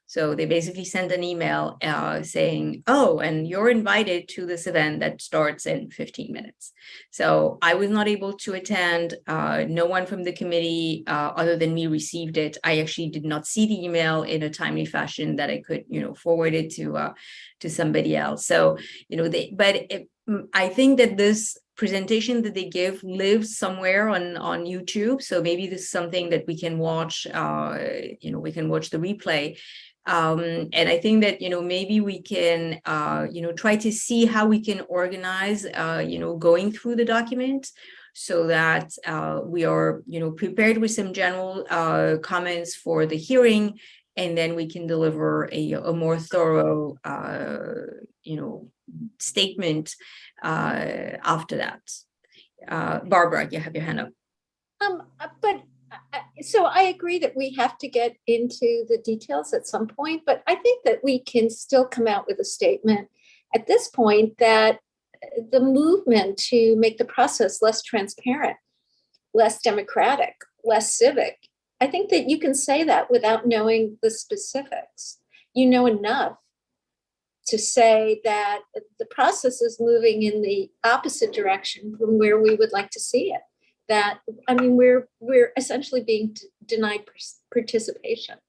So they basically sent an email saying, oh, and you're invited to this event that starts in 15 minutes. So I was not able to attend. No one from the committee other than me received it. I actually did not see the email in a timely fashion that I could, forward it to somebody else. So, I think that this presentation that they give lives somewhere on YouTube. So maybe this is something that we can watch, we can watch the replay. And I think that, maybe we can, try to see how we can organize, going through the document so that we are, prepared with some general comments for the hearing, and then we can deliver a more thorough, statement after that. Barbara, you have your hand up. So I agree that we have to get into the details at some point, but I think that we can still come out with a statement at this point that the movement to make the process less transparent, less democratic, less civic, I think that you can say that without knowing the specifics. You know enough to say that the process is moving in the opposite direction from where we would like to see it. That, I mean, we're essentially being denied participation.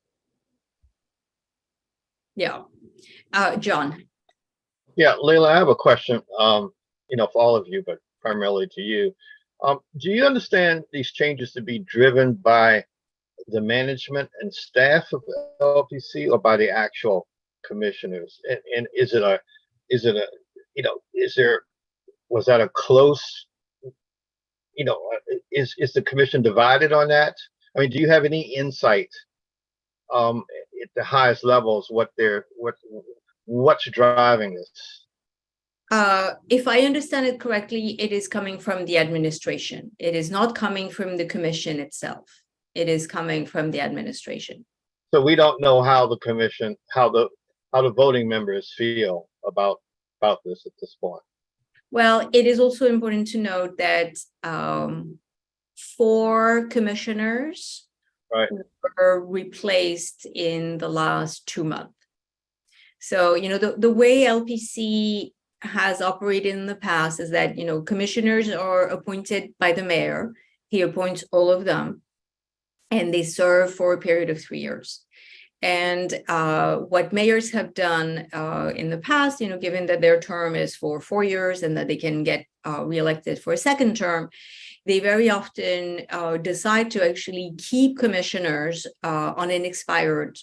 Yeah. John. Yeah, Leila, I have a question, for all of you, but primarily to you. Do you understand these changes to be driven by the management and staff of LPC or by the actual commissioners? And was that a close, is the commission divided on that? I mean, do you have any insight at the highest levels what's driving this? If I understand it correctly, it is coming from the administration. It is not coming from the commission itself. It is coming from the administration. So we don't know how the commission, how the voting members feel about this at this point. Well, it is also important to note that 4 commissioners were replaced in the last 2 months. So, the way LPC has operated in the past is that, commissioners are appointed by the mayor. He appoints all of them, and they serve for a period of 3 years. And what mayors have done in the past, given that their term is for 4 years and that they can get reelected for a second term, they very often decide to actually keep commissioners on an expired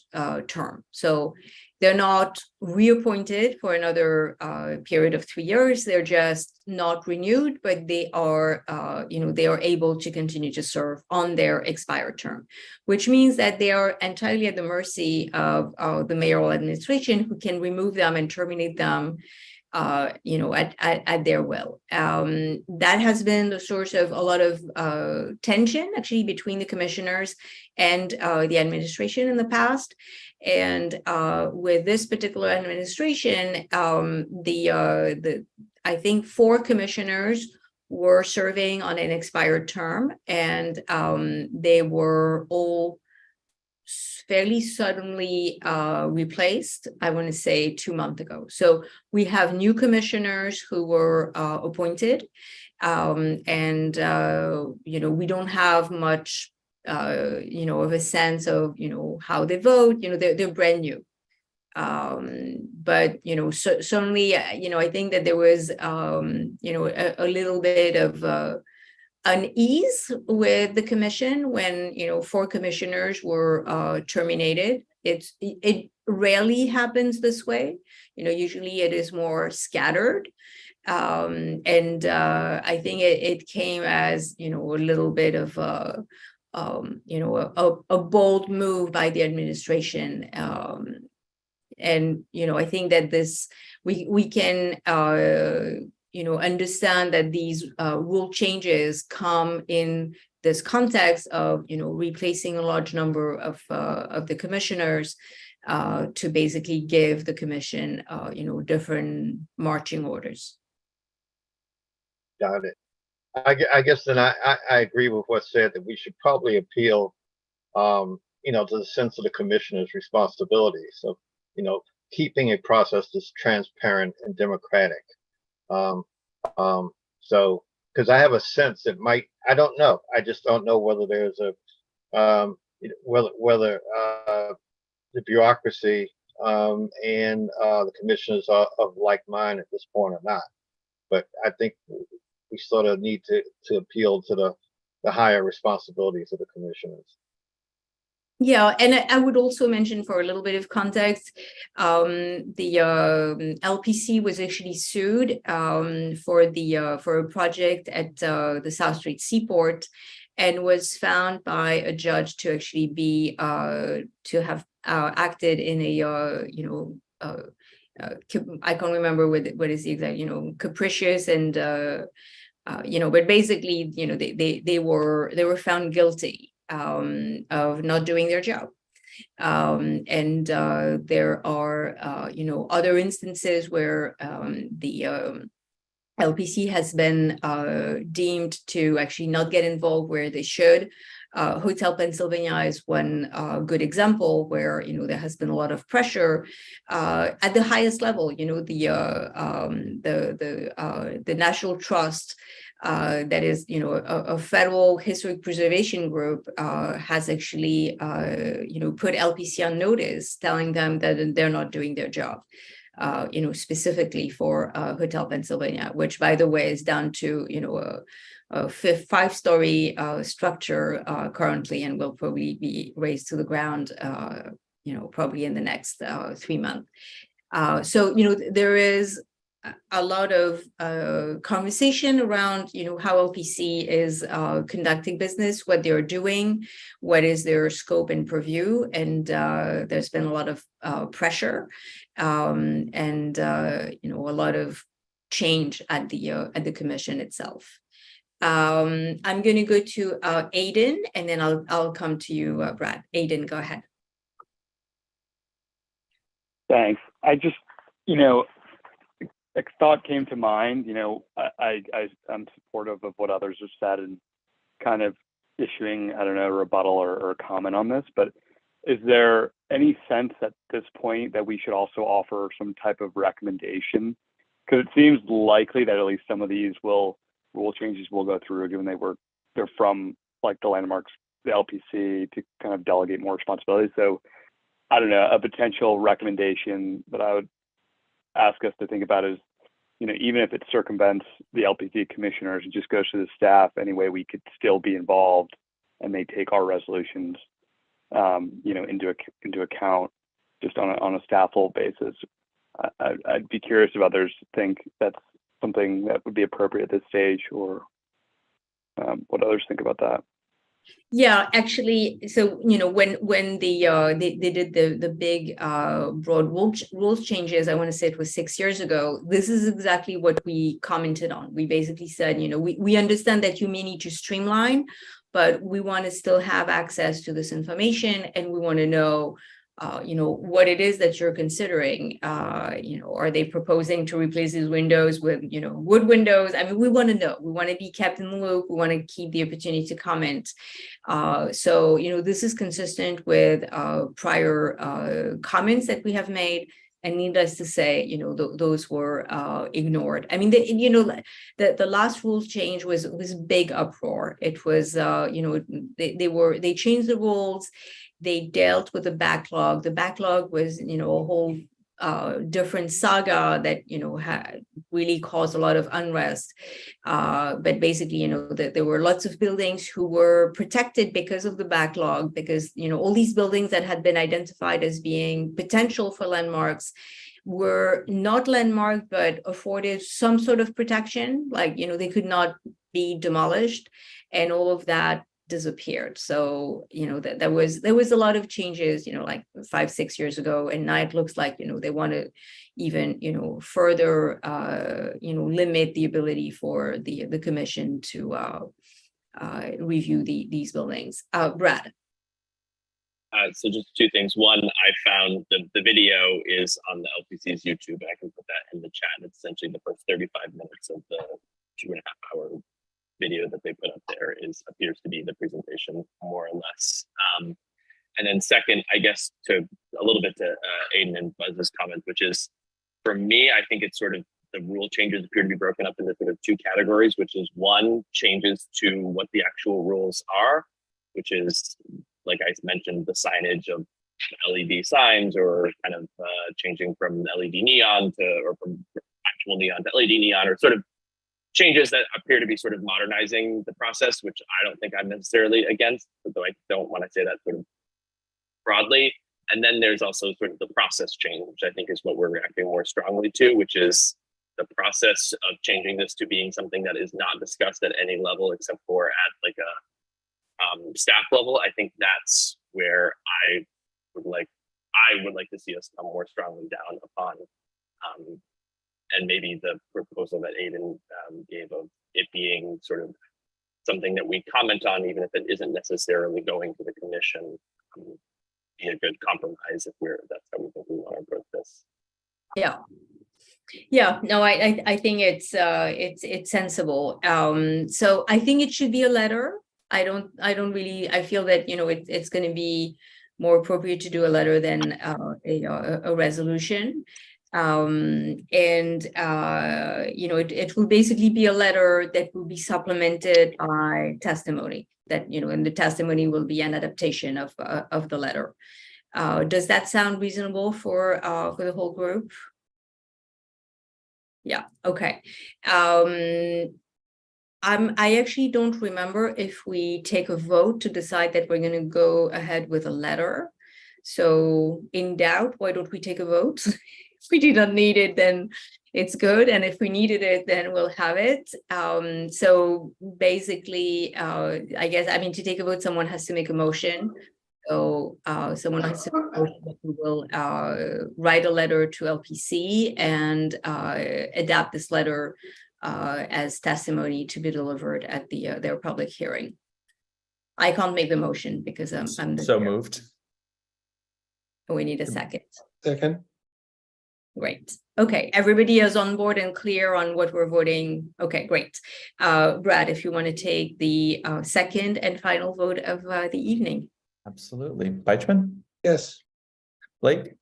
term. So they're not reappointed for another period of 3 years. They're just not renewed, but they are, they are able to continue to serve on their expired term, which means that they are entirely at the mercy of the mayoral administration, who can remove them and terminate them, at their will. That has been the source of a lot of tension, actually, between the commissioners and the administration in the past. And with this particular administration, I think 4 commissioners were serving on an expired term, and they were all fairly suddenly replaced, I want to say 2 months ago. So we have new commissioners who were appointed, and we don't have much of a sense of how they vote. They're brand new, but certainly I think that there was a little bit of unease with the commission when, 4 commissioners were terminated. It rarely happens this way. Usually it is more scattered. And I think it came as, a little bit of a bold move by the administration. And, I think that we can, understand that these rule changes come in this context of, replacing a large number of the commissioners to basically give the commission, different marching orders. Got it. I guess then I agree with what's said, that we should probably appeal, to the sense of the commissioner's responsibility. So, keeping a process that's transparent and democratic. So, because I have a sense it might, I don't know. I just don't know whether there's a, whether the bureaucracy and the commissioners are of like mind at this point or not. But I think we sort of need to appeal to the higher responsibilities of the commissioners. Yeah, and I would also mention, for a little bit of context, the LPC was actually sued for a project at the South Street Seaport, and was found by a judge to actually be to have acted in a I can't remember what is the exact capricious and but basically they were found guilty of not doing their job. And there are other instances where the LPC has been deemed to actually not get involved where they should. Hotel Pennsylvania is one good example where there has been a lot of pressure at the highest level. The National Trust, that is a federal historic preservation group, has actually put LPC on notice, telling them that they're not doing their job. Specifically for Hotel Pennsylvania, which, by the way, is down to a 5-story structure currently, and will probably be raised to the ground probably in the next 3 months. So there is a lot of conversation around how LPC is conducting business, what they're doing, what is their scope and purview, and there's been a lot of pressure and a lot of change at the commission itself. I'm going to go to Aiden, and then I'll come to you, Brad. Aiden, go ahead. Thanks. I just a thought came to mind. I'm supportive of what others have said and kind of issuing, I don't know, a rebuttal or a comment on this, but is there any sense at this point that we should also offer some type of recommendation? Because it seems likely that at least some of these rule changes will go through, given they're from like the landmarks, the LPC, to kind of delegate more responsibility. So I don't know, a potential recommendation that I would ask us to think about is, even if it circumvents the LPC commissioners and just goes to the staff, any way we could still be involved and they take our resolutions, into account just on a staff level basis. I'd be curious if others think that's something that would be appropriate at this stage, or what others think about that. Yeah, actually, so when they did the big broad rules changes, I want to say it was 6 years ago. This is exactly what we commented on. We basically said, we understand that you may need to streamline, but we want to still have access to this information, and we want to know what it is that you're considering. Are they proposing to replace these windows with, wood windows? I mean, we want to know. We want to be kept in the loop. We want to keep the opportunity to comment. So, this is consistent with prior comments that we have made. And needless to say, those were ignored. I mean, the last rules change was big uproar. It was, they changed the rules. They dealt with the backlog. The backlog was, a whole different saga that had really caused a lot of unrest. But basically, there were lots of buildings who were protected because of the backlog, because all these buildings that had been identified as being potential for landmarks were not landmarked but afforded some sort of protection, like they could not be demolished, and all of that disappeared. So there was a lot of changes like 5-6 years ago, and now it looks like they want to even further limit the ability for the commission to review these buildings. Brad. So just two things. One, I found the video is on the LPC's YouTube. I can put that in the chat. It's essentially the first 35 minutes of the 2.5-hour video that they put up there appears to be the presentation more or less. And then second, I guess to a little bit to Aiden and Buzz's comment, which is for me, I think it's sort of the rule changes appear to be broken up into sort of two categories, which is one, changes to what the actual rules are, which is, like I mentioned, the signage of LED signs, or kind of changing from LED neon or from actual neon to LED neon, or sort of changes that appear to be sort of modernizing the process, which I don't think I'm necessarily against, though I don't want to say that sort of broadly. And then there's also sort of the process change, which I think is what we're reacting more strongly to, which is the process of changing this to being something that is not discussed at any level except for at like a staff level. I think that's where I would like to see us come more strongly down upon, and maybe the proposal that Aiden gave of it being sort of something that we comment on, even if it isn't necessarily going to the commission, be a good compromise if that's how we think we want to approach this. Yeah, no, I think it's sensible. So I think it should be a letter. I feel that it's going to be more appropriate to do a letter than a resolution. It will basically be a letter that will be supplemented by testimony, that and the testimony will be an adaptation of the letter. Does that sound reasonable for the whole group? Yeah, okay. I actually don't remember if we take a vote to decide that we're going to go ahead with a letter. So in doubt, why don't we take a vote? If we do not need it, then it's good. And if we needed it, then we'll have it. So basically, I guess, to take a vote, someone has to make a motion. So someone has to make a motion that we will write a letter to LPC and adapt this letter as testimony to be delivered at their public hearing. I can't make the motion because I'm the so chair. moved. We need a second. Second. Great. Okay, everybody is on board and clear on what we're voting. Okay, great. Brad, if you want to take the second and final vote of the evening. Absolutely. Beichman? Yes. Blake?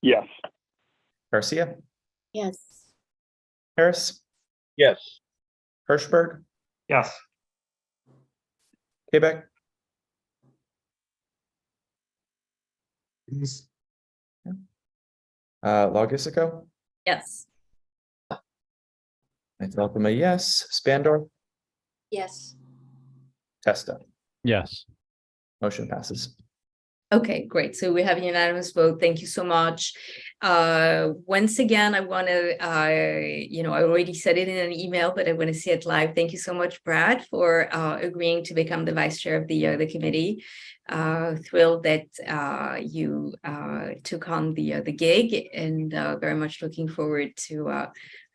Yes. Garcia? Yes. Harris? Yes. Hirschberg? Yes. Quebec? Logisico? Yes. Althema, yes. Spandor? Yes. Testa? Yes. Motion passes. Okay, great. So we have a unanimous vote. Thank you so much. Once again, I want to, I already said it in an email, but I want to say it live. Thank you so much, Brad, for agreeing to become the vice chair of the committee. Thrilled that you took on the gig, and very much looking forward to a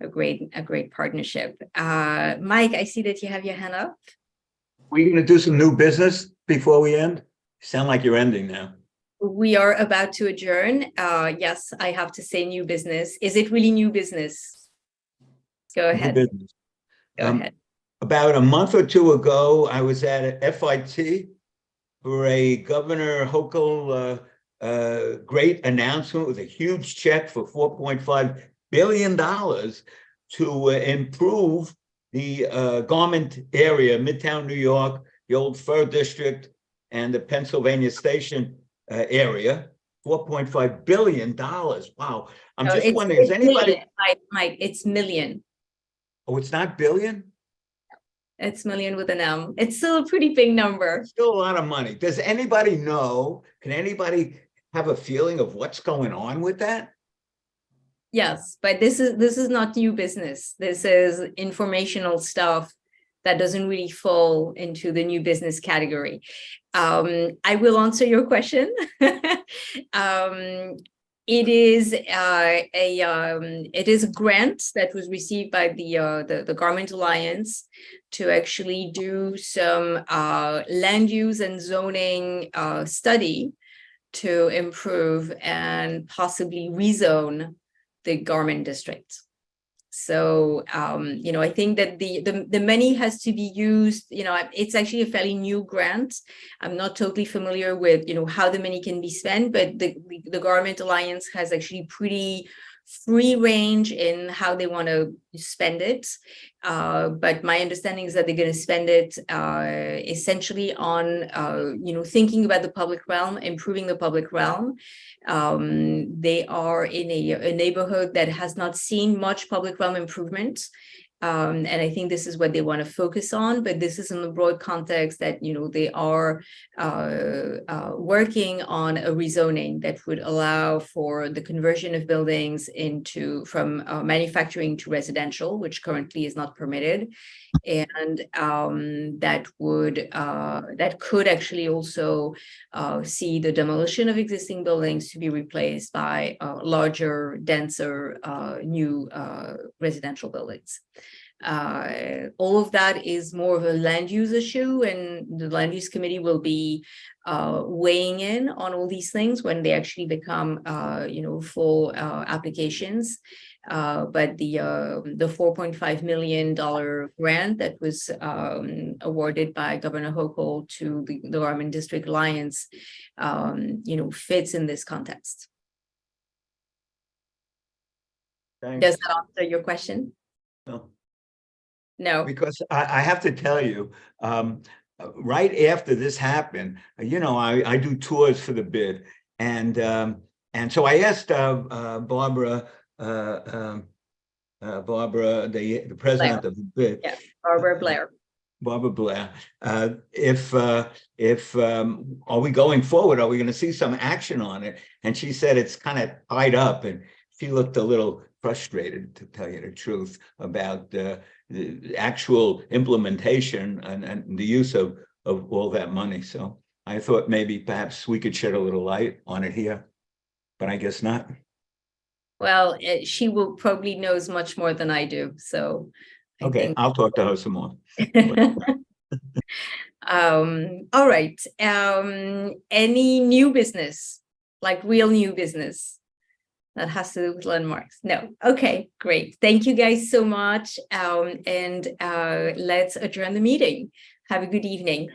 great partnership. Mike, I see that you have your hand up. We're going to do some new business before we end. Sound like you're ending now. We are about to adjourn. Yes, I have to say new business. Is it really new business? Go ahead. New business. Go ahead. About a month or two ago, I was at a FIT for a Governor Hochul great announcement with a huge check for $4.5 billion to improve the Garment area, Midtown New York, the old Fur District, and the Pennsylvania Station area $4.5 billion. Wow. I'm No, just it's- wondering, is it's anybody, million, Mike, it's million. oh, it's not billion? It's million with an M. It's still a pretty big number. Still a lot of money. Does anybody know? Can anybody have a feeling of what's going on with that? Yes, but this is not new business. This is informational stuff that doesn't really fall into the new business category. I will answer your question. It is a grant that was received by the Garment Alliance to actually do some land use and zoning study to improve and possibly rezone the garment district. So, I think that the money has to be used, it's actually a fairly new grant. I'm not totally familiar with, how the money can be spent, but the Garment Alliance has actually pretty free range in how they want to spend it. But my understanding is that they're going to spend it essentially on, thinking about the public realm, improving the public realm. They are in a neighborhood that has not seen much public realm improvement. And I think this is what they want to focus on, but this is in the broad context that, they are working on a rezoning that would allow for the conversion of buildings from manufacturing to residential, which currently is not permitted. And that could actually also see the demolition of existing buildings to be replaced by larger, denser, new residential buildings. All of that is more of a land use issue, and the land use committee will be weighing in on all these things when they actually become full applications. But the $4.5 million grant that was awarded by Governor Hochul to the Garment District Alliance, fits in this context. Thanks. Does that answer your question? No. No. Because I have to tell you, right after this happened, I do tours for the bid, and so I asked Barbara, the president of the bid, yeah, Barbara Blair, if are we going forward? Are we going to see some action on it? And she said it's kind of tied up, and she looked a little frustrated, to tell you the truth, about the actual implementation and the use of all that money. So I thought maybe perhaps we could shed a little light on it here, but I guess not. Well, she will probably knows much more than I do. So okay, I'll talk to her some more. All right. Any new business, like real new business that has to do with landmarks? No. Okay, great. Thank you guys so much. And let's adjourn the meeting. Have a good evening.